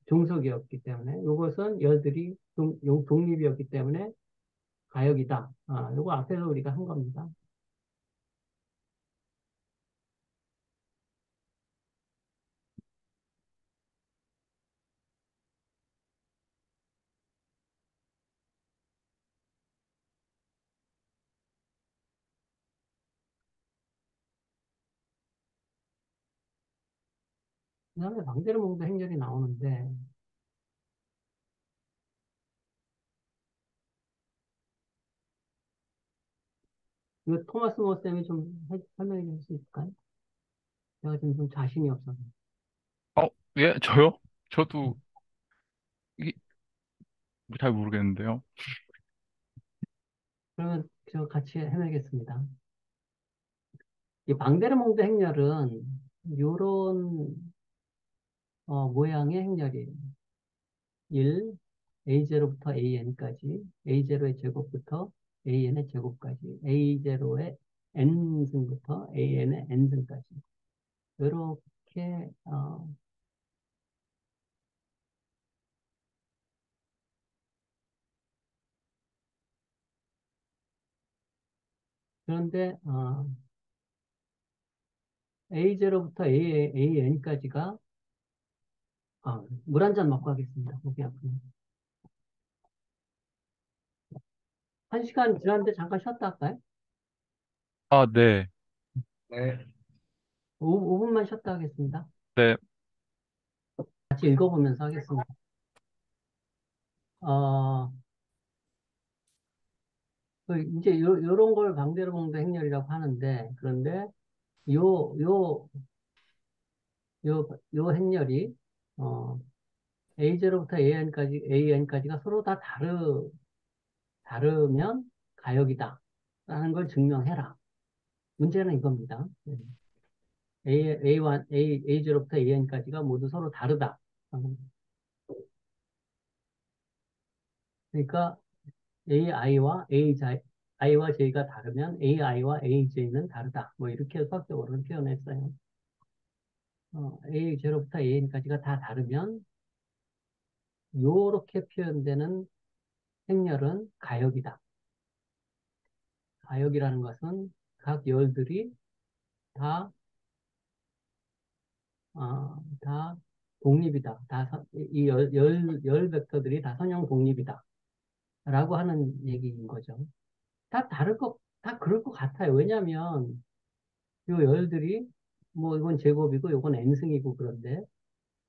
종속이었기 때문에 이것은 열들이 독립이었기 때문에 가역이다. 요거 앞에서 우리가 한 겁니다. 그 다음에 방대로몽도 행렬이 나오는데 이거 토마스 모 쌤이 좀 설명해 줄 수 있을까요? 제가 지금 좀 자신이 없어서. 예, 저요? 저도 이게 잘 모르겠는데요. 그러면 저 같이 해내겠습니다. 이 방데르몽드 행렬은 요런 모양의 행렬이에요. 1, A0부터 AN까지, A0의 제곱부터 AN의 제곱까지, A0의 N승부터 AN의 N승까지. 이렇게 그런데 A0부터 AN까지가 물 한 잔 먹고 하겠습니다. 목이 아프네. 1시간 지났는데 잠깐 쉬었다 할까요? 네. 네. 5분만 쉬었다 하겠습니다. 네. 같이 읽어보면서 하겠습니다. 어, 이제 요런 걸 방대로봉도 행렬이라고 하는데, 그런데 요, 요, 요 행렬이, A0부터 AN까지가 서로 다 다르면 가역이다. 라는 걸 증명해라. 문제는 이겁니다. A0부터 AN까지가 모두 서로 다르다. 그러니까 I와 J가 다르면 AI와 AJ는 다르다. 뭐 이렇게 수학적으로 표현했어요. A0부터 AN까지가 다 다르면 요렇게 표현되는 행렬은 가역이다. 가역이라는 것은 각 열들이 다, 다 독립이다. 이 열 벡터들이 다 선형 독립이다. 라고 하는 얘기인 거죠. 다 그럴 것 같아요. 왜냐면 요 열들이 뭐 이건 제곱이고 이건 n승이고 그런데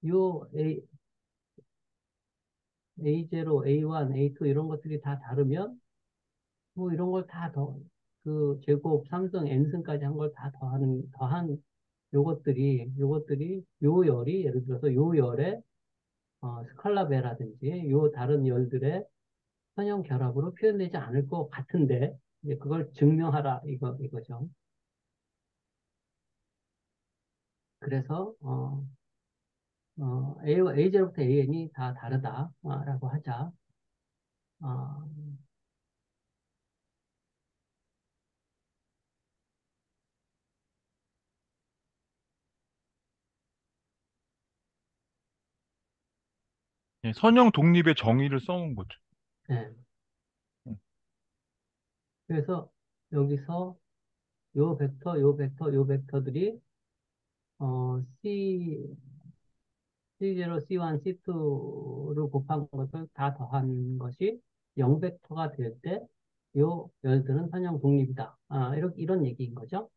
요 A0, A1, A2 이런 것들이 다 다르면 뭐 이런 걸 다 그 제곱 3승 n승까지 한 걸 다 더한 요것들이 요 열이 예를 들어서 요 열에 스칼라베라든지 요 다른 열들의 선형 결합으로 표현되지 않을 것 같은데 이제 그걸 증명하라 이거죠. 그래서 A0부터 AN이 다 다르다라고 하자. 어, 예, 선형 독립의 정의를 써놓은 거죠. 네. 음. 그래서 여기서 요 벡터들이 C0, C1, C2를 곱한 것을 다 더한 것이 0벡터가 될 때, 요 열들은 선형 독립이다. 이런 얘기인 거죠.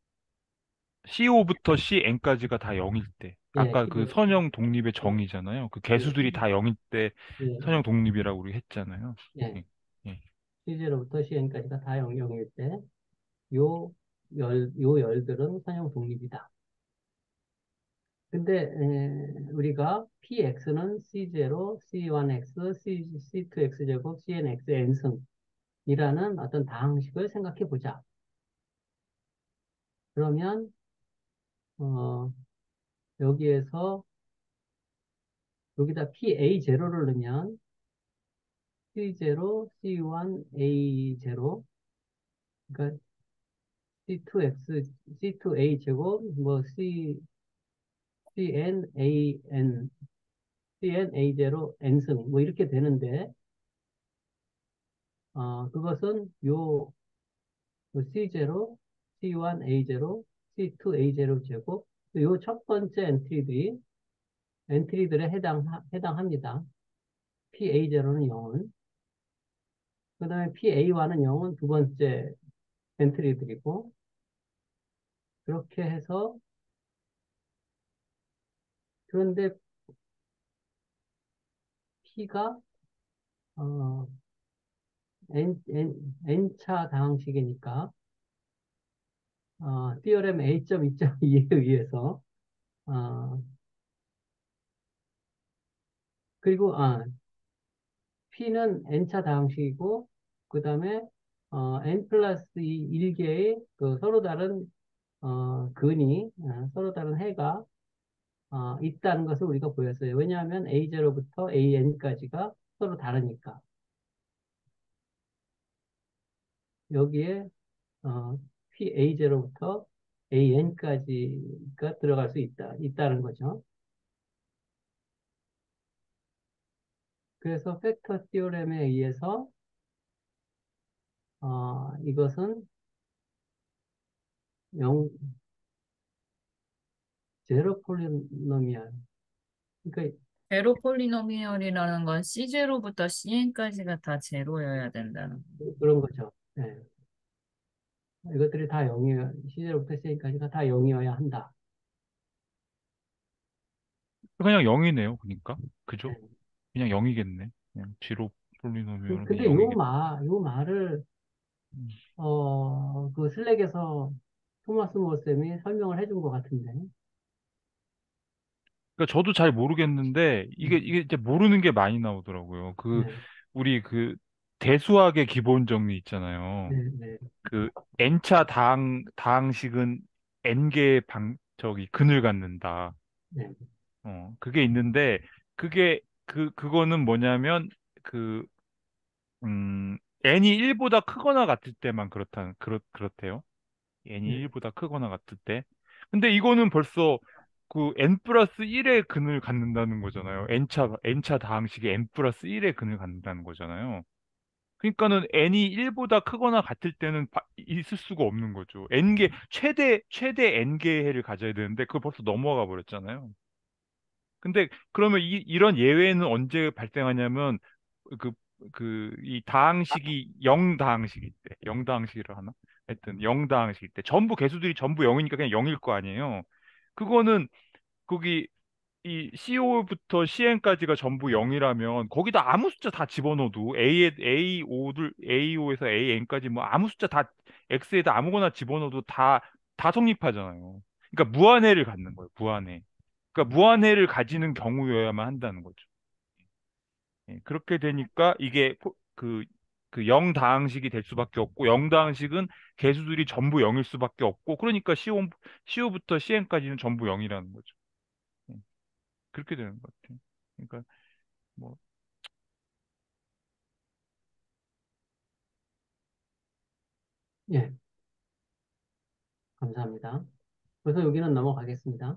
CO부터 CN까지가 다 0일 때. 예, 아까 그 선형 독립의 예, 정의잖아요. 그 예, 개수들이 다 0일 때 예, 선형 독립이라고 우리 했잖아요. 예. 예, 예. C0부터 CN까지가 다 0일 때, 요 요 열들은 선형 독립이다. 근데 우리가 PX는 C0, C1X, C2X 제곱, CNX n승이라는 어떤 다항식을 생각해 보자. 그러면 어, 여기에서 여기다 PA0를 넣으면 C0, C1, A0 그러니까 C2X, C2A 제곱 뭐 CNAN, CNA0 n승 뭐 이렇게 되는데 그것은 요 C0, C1, A0, C2, A0 제곱 요 첫 번째 엔트리들에 해당합니다. PA0는 0은 그 다음에 PA1은 0은 두 번째 엔트리들이고 그렇게 해서 그런데 P가 어, N차 다항식이니까 티어렘 A.2.2에 의해서 어, 그리고 P는 N차 다항식이고 그 다음에 N 플러스 1개의 그 서로 다른 서로 다른 해가 있다는 것을 우리가 보였어요. 왜냐하면 A0부터 AN까지가 서로 다르니까. 여기에 PA0부터 AN까지가 들어갈 수 있다는 거죠. 그래서 팩터 티오렘에 의해서 이것은 0, 제로 폴리노미얼. 그러니까 제로 폴리노미얼이라는 건 C0부터 CN까지가 다 제로여야 된다는. 그런 거죠. 네. 이것들이 다 0이어야, 시제로부터 C까지가 다 0이어야 한다. 그냥 0이네요. 그러니까. 그죠? 네. 그냥 0이겠네. 그냥 지로 폴리노미얼은 그냥 근데 0이겠네. 요 말을, 음. 그 슬랙에서 토마스 모쌤이 설명을 해준 것 같은데. 그러니까 저도 잘 모르겠는데 이게 이제 모르는 게 많이 나오더라고요. 네, 우리 대수학의 기본 정리 있잖아요. 네, 네, 그 n차 다항식은 n개의 근을 갖는다. 네, 그게 있는데 그거는 뭐냐면 그 n이 1보다 크거나 같을 때만 그렇대요. n이 네, 1보다 크거나 같을 때. 근데 이거는 벌써 그 n 플러스 1의 근을 갖는다는 거잖아요. n차 다항식이 n 플러스 1의 근을 갖는다는 거잖아요. 그러니까는 n이 1보다 크거나 같을 때는 있을 수가 없는 거죠. 최대 n개의 해를 가져야 되는데 그걸 벌써 넘어가 버렸잖아요. 근데 그러면 이런 예외는 언제 발생하냐면 그 이 다항식이 0다항식일 때, 0다항식이라 하나? 하여튼 0다항식일 때 전부 개수들이 전부 0이니까 그냥 0일 거 아니에요. 그거는 거기 이 CO부터 CN까지가 전부 0이라면 거기다 아무 숫자 다 집어넣어도 A5에서 AN까지 뭐 아무 숫자 다 X에다 아무거나 집어넣어도 다 성립하잖아요. 그러니까 무한해를 갖는 거예요. 무한해. 그러니까 무한해를 가지는 경우여야만 한다는 거죠. 예, 그렇게 되니까 이게 그 0다항식이 될 수밖에 없고 0다항식은 개수들이 전부 0일 수밖에 없고 그러니까 C5부터 CN까지는 전부 0이라는 거죠. 예, 그렇게 되는 것 같아요. 그러니까 뭐 예, 감사합니다. 그래서 여기는 넘어가겠습니다.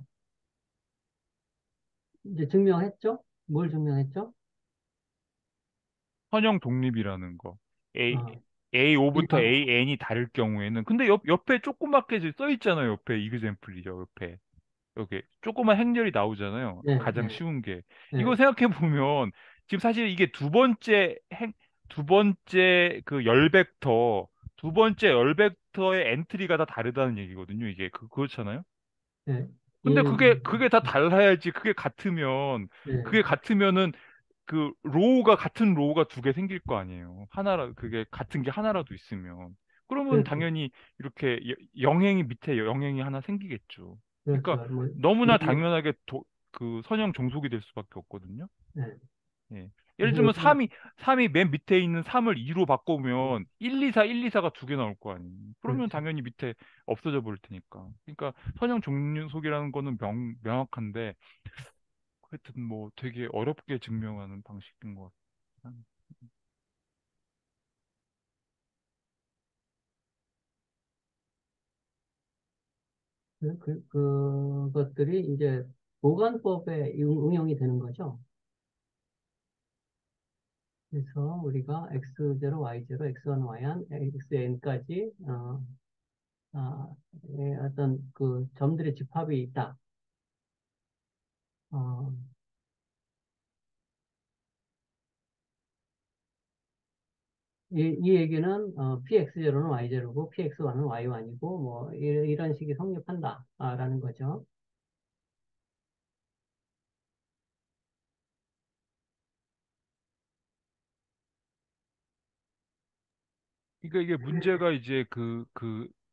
이제 증명했죠? 뭘 증명했죠? 선형 독립이라는 거. 어, A5부터 이거, AN이 다를 경우에는 근데 옆에 조그맣게 써 있잖아요. 옆에 이그샘플이죠. 옆에. 여기 조그만 행렬이 나오잖아요. 네, 가장 네, 쉬운 게. 이거 네, 생각해 보면 지금 사실 이게 두 번째 그 열 벡터, 두 번째 열 벡터의 엔트리가 다 다르다는 얘기거든요. 이게 그렇잖아요. 네, 근데 일, 그게 다 달라야지. 네, 그게 같으면은 그 로우가 같은 로우가 두 개 생길 거 아니에요. 그게 같은 게 하나라도 있으면. 그러면 그렇죠. 당연히 이렇게 영행이 밑에 영행이 하나 생기겠죠. 그러니까 그렇죠. 뭐, 너무나 뭐, 당연하게 그 선형 종속이 될 수밖에 없거든요. 네. 예. 예를 그래서 들면 여기는, 3이 맨 밑에 있는 3을 2로 음, 바꾸면 124가 두 개 나올 거 아니에요. 그러면 그렇죠. 당연히 밑에 없어져 버릴 테니까. 그러니까 선형 종속이라는 거는 명확한데 하여튼 뭐 되게 어렵게 증명하는 방식인 것 같아요. 그것들이 이제 보관법에 응용이 되는 거죠. 그래서 우리가 x0, y0, x1, y1, xn까지 어떤 그 점들의 집합이 있다. 어, 이 얘기는 px0는 y0고 px1은 y1이고 뭐 이런 식이 성립한다라는 거죠. 그러니까 이게 문제가 이제 그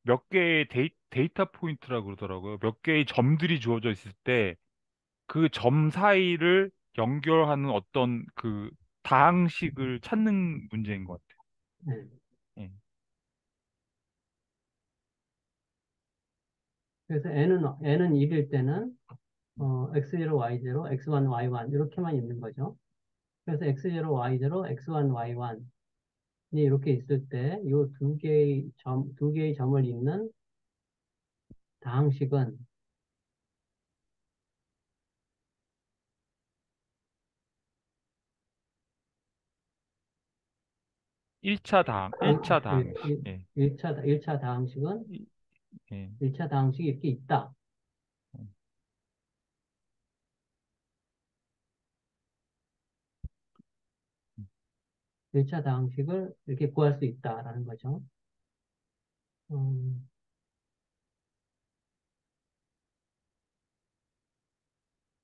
몇 개의 데이터 포인트라고 그러더라고요. 몇 개의 점들이 주어져 있을 때 그 점 사이를 연결하는 어떤 그 다항식을 찾는 문제인 것 같아요. 네. 예. 그래서 n은 1일 때는 x0, y0, x1, y1 이렇게만 있는 거죠. 그래서 x0, y0, x1, y1이 이렇게 있을 때 이 두 개의 점을 잇는 다항식은 1차 다항식. 예. 1차 다항식은 이- 예. 1차 다항식이 이렇게 있다. 1차 다항식을 이렇게 구할 수 있다라는 거죠. 음,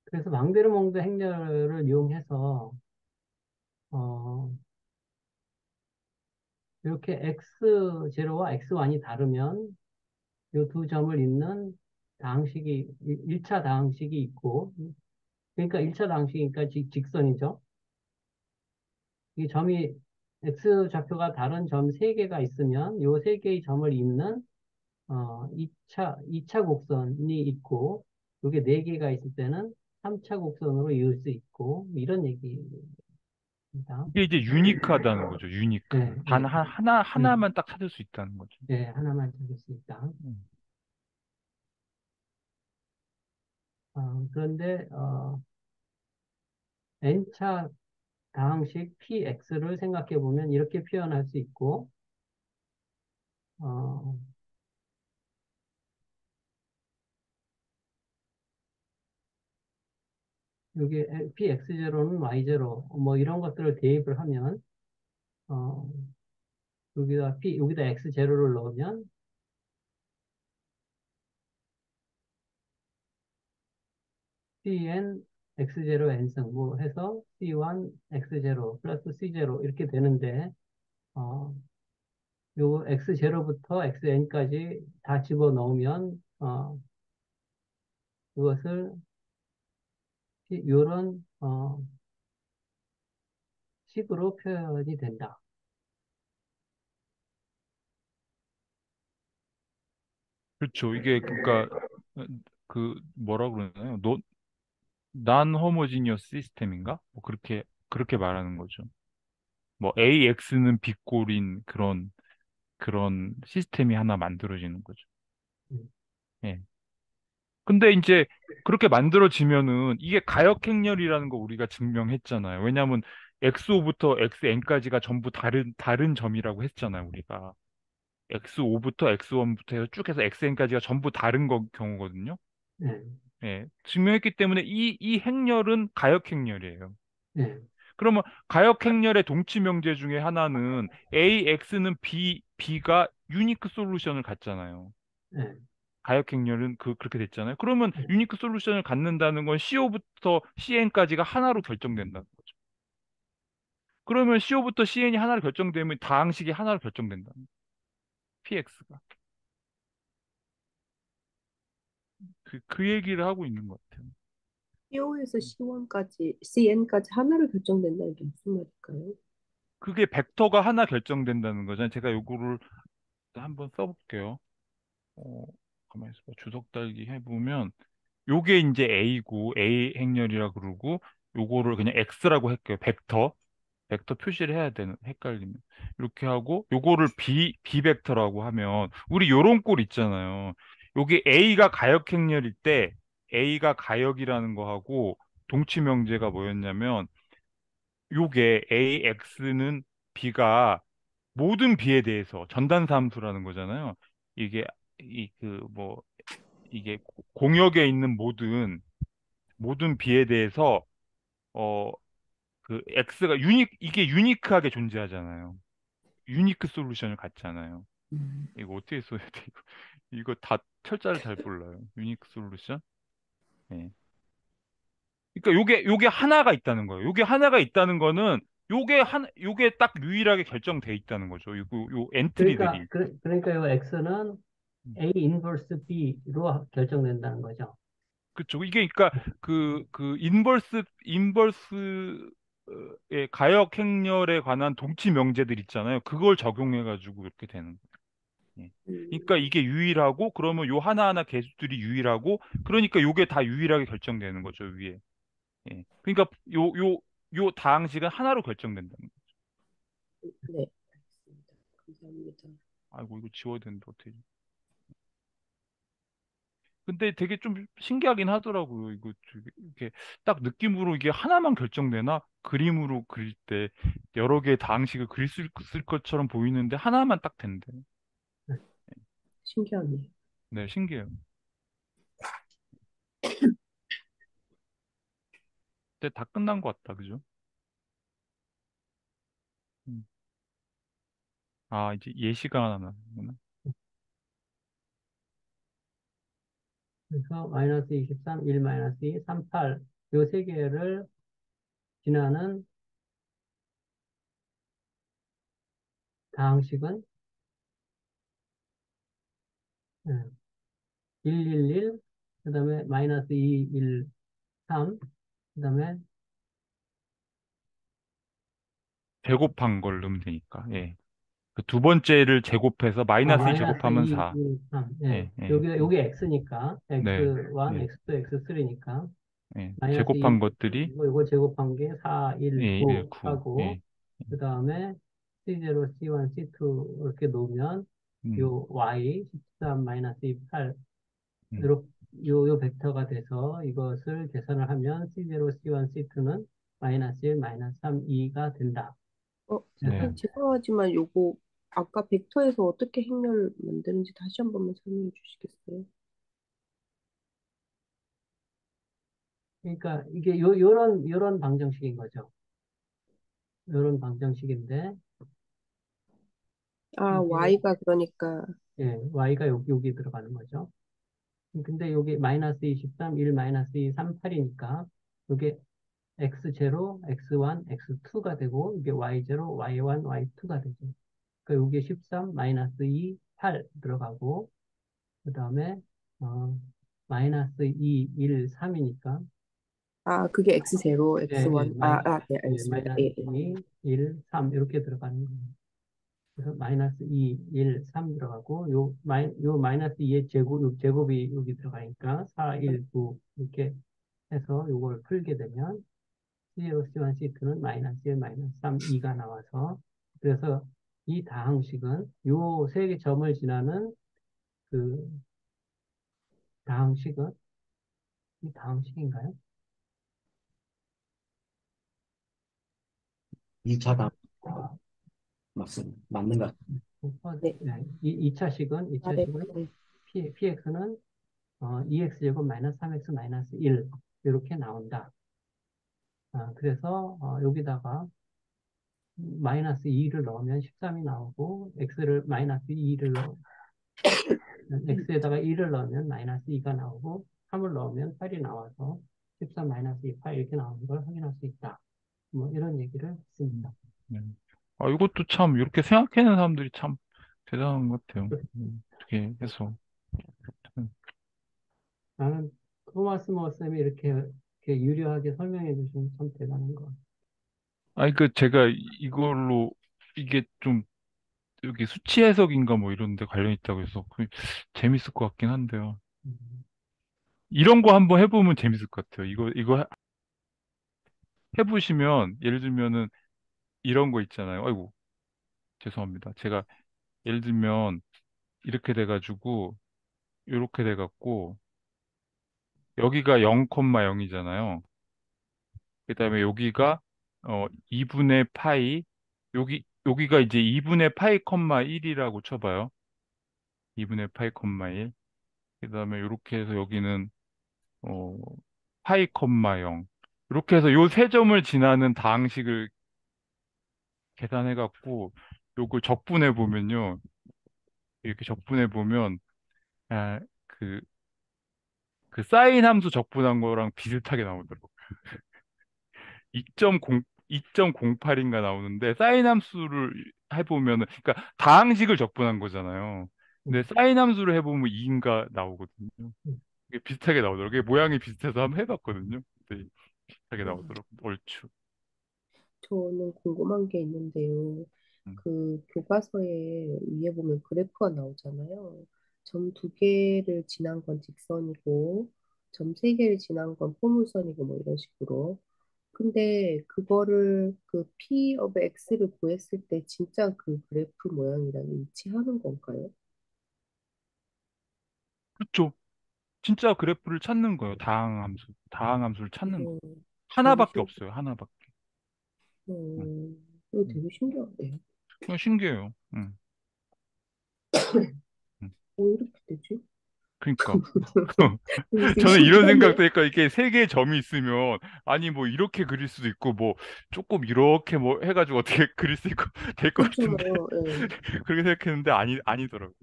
그래서 망베르몽드 행렬을 이용해서 어, 이렇게 x0와 x1이 다르면 이 두 점을 잇는 다항식이 1차 다항식이 있고 그러니까 1차 다항식이니까 직선이죠. 이 점이 x 좌표가 다른 점 세개가 있으면 이 세개의 점을 잇는 2차 곡선이 있고 이게 네개가 있을 때는 3차 곡선으로 이을 수 있고 이런 얘기입니다. 이게 이제 유니크하다는 거죠. 네, 유니크. 단 네, 음, 하나만 딱 찾을 수 있다는 거죠. 네, 하나만 찾을 수 있다. 음. 그런데 n차 다항식 px를 생각해 보면 이렇게 표현할 수 있고 어, 여기 px0는 y0 뭐 이런 것들을 대입을 하면 어, 여기다 x0를 넣으면 cn x0 n승 뭐 해서 c1 x0 플러스 c0 이렇게 되는데 어, 요 x0부터 xn까지 다 집어넣으면 그것을 요런 식으로 표현이 된다. 그렇죠. 이게 그러니까 그 뭐라 그러나요? non homogeneous 시스템인가? 뭐 그렇게 말하는 거죠. 뭐 AX는 비꼴인 그런 시스템이 하나 만들어지는 거죠. 음, 예. 근데 이제 그렇게 만들어지면은 이게 가역행렬이라는 거 우리가 증명했잖아요. 왜냐하면 XO부터 XN까지가 전부 다른 점이라고 했잖아요, 우리가. XO부터 X1부터 해서 쭉 해서 XN까지가 전부 다른 경우거든요. 예, 예. 증명했기 때문에 이 행렬은 가역행렬이에요. 예, 그러면 가역행렬의 동치명제 중에 하나는 AX는 B가 유니크 솔루션을 갖잖아요. 예, 가역행렬은 그렇게 됐잖아요. 그러면 예. 유니크 솔루션을 갖는다는 건 CO부터 CN까지가 하나로 결정된다는 거죠. 그러면 CO부터 CN이 하나로 결정되면 다항식이 하나로 결정된다. PX가. 그 얘기를 하고 있는 것 같아요. CO에서 C1까지, CN까지 하나로 결정된다는 게 무슨 말일까요? 그게 벡터가 하나 결정된다는 거잖아요. 제가 요거를 한번 써볼게요. 어, 가만히 있어봐. 주석 달기 해보면 요게 이제 A고 A 행렬이라 그러고 요거를 그냥 X라고 할게요. 벡터 표시를 해야 되는 헷갈리면 이렇게 하고 요거를 B 벡터라고 하면 우리 요런 꼴 있잖아요. 요게 A가 가역 행렬일 때 A가 가역이라는 거하고 동치 명제가 뭐였냐면 요게 AX는 B가 모든 B에 대해서 전단사 함수라는 거잖아요. 이게 이게 공역에 있는 모든 B에 대해서 어 그 X가 이게 유니크하게 존재하잖아요. 유니크 솔루션을 갖잖아요. 이거 어떻게 써야 돼? 이거 다 철자를 잘 몰라요. 유니크 솔루션? 예. 그러니까 요게 하나가 있다는 거예요. 요게 하나가 있다는 거는 요게 딱 유일하게 결정돼 있다는 거죠. 요 그러니까, 엔트리들이. 그러니까 요 X는 음. A 인버스 B로 결정된다는 거죠. 그쵸. 이게 그러니까 그 인버스의 가역 행렬에 관한 동치 명제들 있잖아요. 그걸 적용해 가지고 이렇게 되는 거예요. 예. 그러니까 음, 이게 유일하고 그러면 요 하나하나 개수들이 유일하고 그러니까 요게 다 유일하게 결정되는 거죠, 위에. 예. 그러니까 요 다항식은 하나로 결정된다는 거예요. 네, 알겠습니다. 감사합니다. 아이고 이거 지워야 되는데 어떻게. 근데 되게 좀 신기하긴 하더라고요. 이렇게 딱 느낌으로 이게 하나만 결정되나? 그림으로 그릴 때 여러 개의 다항식을 그릴 수 있을 것처럼 보이는데 하나만 딱 된대. 신기하네요. 네, 신기해요. 근데 다 끝난 것 같다, 그죠? 음. 아, 이제 예시가 하나 나오구나. 그래서 마이너스 23, 1 마이너스 2, 3, 8. 요 세 개를 지나는 다항식은 1, 1, 1, 그 다음에 마이너스 2, 1, 3, 그 다음에 제곱한 걸 넣으면 되니까. 예. 그 두 번째를 제곱해서 마이너스 2 마이너스 제곱하면 2, 4. 1, 3. 예. 예, 예, 요게 X니까, 네, X1, 네, X2, X3니까, 예. 마이너스 제곱한 2, 것들이 요거 제곱한 게 4, 1, 1, 1, 9 9. 하고, 예. 그 다음에 C0, C1, C2 이렇게 놓으면, 음, 요 Y, 13, 마이너스 2, 8, 음, 요 벡터가 돼서 이것을 계산을 하면 C0, C1, C2는 마이너스 1, 마이너스 3, 2가 된다. 네. 그래서 잠깐 죄송하지만 요거 아까 벡터에서 어떻게 행렬 만드는지 다시 한 번만 설명해 주시겠어요? 그러니까 이게 요런 방정식인 거죠. 요런 방정식인데 아, 이게 Y가 그러니까 예, y가 여기 들어가는 거죠. 근데 여기 마이너스 23, 1 마이너스 2, 3, 8이니까 이게 x0, x1, x2가 되고 이게 y0, y1, y2가 되죠. 그러니까 이게 13, 마이너스 2, 8 들어가고 그 다음에 어, 마이너스 2, 1, 3이니까 아, 그게 X0, 예, 예, X1. 네, 예, 알겠습니다. 마이너스 예, 예. 2, 1, 3 이렇게 들어가는 거예요. 그래서 마이너스 2, 1, 3 들어가고 요 마이너스 2의 제곱, 요 제곱이 여기 들어가니까 4, 1, 9 이렇게 해서 요걸 풀게 되면 C0, C1, C2는 마이너스 1, 마이너스 3, 2가 나와서 그래서 이 다항식은 요 세 개 점을 지나는 그 다항식은 이 다항식인가요? 2차 다 맞습니다. 맞는 것 같아요. 네, 네, 이차식은 네. px는 2x제곱 마이너스 3x 마이너스 1 이렇게 나온다. 그래서 여기다가 마이너스 2를 넣으면 13이 나오고 x를 마이너스 2를 x에다가 1을 넣으면 마이너스 2가 나오고 3을 넣으면 8이 나와서 13 마이너스 2, 8 이렇게 나오는 걸 확인할 수 있다. 뭐 이런 얘기를 했습니다. 네. 이것도 참 이렇게 생각해내는 사람들이 참 대단한 것 같아요. 어떻게 해서. 나는 토마스 머 쌤이 이렇게 유려하게 설명해 주시면 참 대단한 것 같아요. 제가 이걸로 이게 좀 여기 수치 해석인가 뭐 이런 데 관련 있다고 해서 재밌을 것 같긴 한데요. 음, 이런 거 한번 해보면 재밌을 것 같아요. 이거 해보시면 예를 들면은 이런 거 있잖아요. 아이고, 죄송합니다. 제가 예를 들면 이렇게 돼가지고 이렇게 돼갖고 여기가 0,0이잖아요. 그다음에 여기가 2분의 파이 여기가 이제 2분의 파이, 1이라고 쳐봐요. 2분의 파이, 1. 그다음에 이렇게 해서 여기는 어 파이, 0. 이렇게 해서 요 세 점을 지나는 다항식을 계산해갖고 요걸 적분해 보면요. 이렇게 적분해 보면 아, 그, 그 사인 함수 적분한 거랑 비슷하게 나오더라고요. 2.0, 2.08인가 나오는데 사인 함수를 해보면은 그러니까 다항식을 적분한 거잖아요. 근데 음, 사인 함수를 해보면 2인가 나오거든요. 음. 이게 비슷하게 나오더라고요. 이게 모양이 비슷해서 한번 해봤거든요. 네, 비슷하게 나오더라고요. 얼추. 저는 궁금한 게 있는데요. 음. 그 교과서에 위에 보면 그래프가 나오잖아요. 점 두 개를 지난 건 직선이고, 점 세 개를 지난 건 포물선이고, 뭐 이런 식으로. 근데 그거를 그 P of X를 구했을 때 진짜 그 그래프 모양이랑 일치하는 건가요? 그렇죠. 진짜 그래프를 찾는 거예요. 다항함수를 찾는 거. 음, 되게 하나밖에 신, 없어요. 하나밖에. 음, 이거 음. 되게 신기하네요. 신기해요. 음. 왜 이렇게 되지? 그러니까. 되게 저는 이런 신기하네요. 생각도 했고, 이게 세 개의 점이 있으면, 아니, 뭐, 이렇게 그릴 수도 있고, 뭐, 조금 이렇게 뭐, 해가지고 어떻게 그릴 수 있고, 될 것 같은데. 그렇잖아요. 예. 그렇게 생각했는데, 아니더라고요.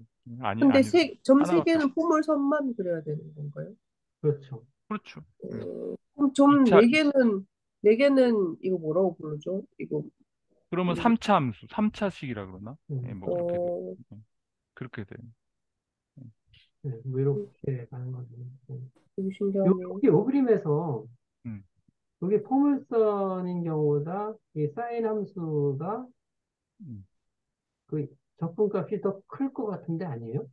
근데 아니더라고요. 점 세 하나밖에 개는 없어. 포물선만 그려야 되는 건가요? 그렇죠. 그렇죠. 그럼 점 2차, 네 개는 이거 뭐라고 부르죠? 이거 그러면 우리가 3차 함수, 3차식이라 그러나? 예, 음, 뭐, 그렇게 돼. 어, 예, 그렇게 돼. 네, 뭐 이렇게 가는 거죠. 네. 되게 신기하네요. 요 그림에서 음. 여기 포물선인 경우보다 이 사인 함수가 음. 그 적분값이 더 클 것 같은데 아니에요?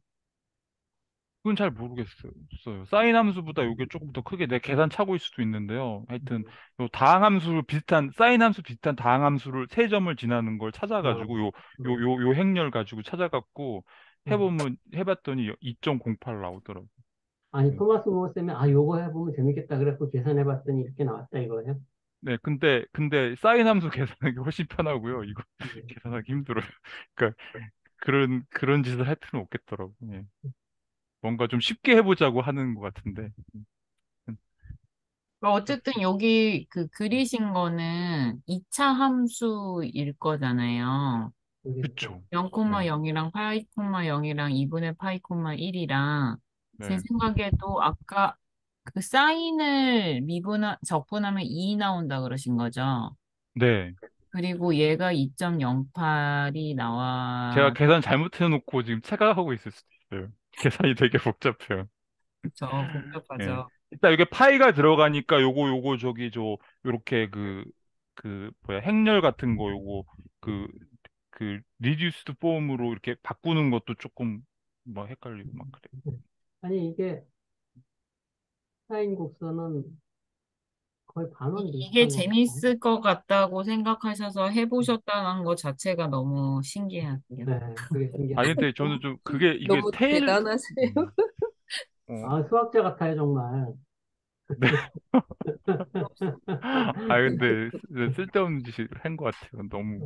그건 잘 모르겠어요. 사인 함수보다 이게 조금 더 크게 내 계산 차고일 수도 있는데요. 하여튼 음. 요 다항함수 비슷한 사인 함수 비슷한 다항함수를 세 점을 지나는 걸 어, 찾아가지고 음, 요 행렬 가지고 찾아갖고 음. 해봤더니 2.08 나오더라고요. 아니, 네. 토마스 모어쌤이, 요거 해보면 재밌겠다. 그래서 계산해봤더니 이렇게 나왔다 이거예요. 네, 근데 사인 함수 계산하기 훨씬 편하고요. 이거 음. 계산하기 힘들어요. 그러니까 그런 짓을 할 필요는 없겠더라고요. 예. 뭔가 좀 쉽게 해보자고 하는 것 같은데. 음, 어쨌든 여기 그 그리신 거는 2차 함수일 거잖아요. 모르겠죠. 그쵸. 네, 0,0이랑 파이, 0이랑 2분의 파이, 1이랑 제 네, 생각에도 아까 그 사인을 적분하면 2 나온다 그러신 거죠. 네. 그리고 얘가 2.08이 제가 나와, 계산 잘못해놓고 지금 착각하고 있을 수도 있어요. 계산이 되게 복잡해요. 그쵸, 예. 복잡하죠. 일단 이게 파이가 들어가니까 요거 저기 요렇게 뭐야 행렬 같은 거 요거 그 리듀스드 폼으로 이렇게 바꾸는 것도 조금 뭐 헷갈리고 막 그래. 아니, 이게 사인 곡선은 거의 반원 이게 비슷한 것 같아요. 재밌을 것 같다고 생각하셔서 해보셨다는 것 자체가 너무 신기하고요. 네, 그게 아니 신기하죠. 근데 저는 좀 그게 이게 너무 테일 대단하세요. 어, 아, 수학자 같아요, 정말. 네. 아 근데 쓸데없는 짓을 한 것 같아요. 너무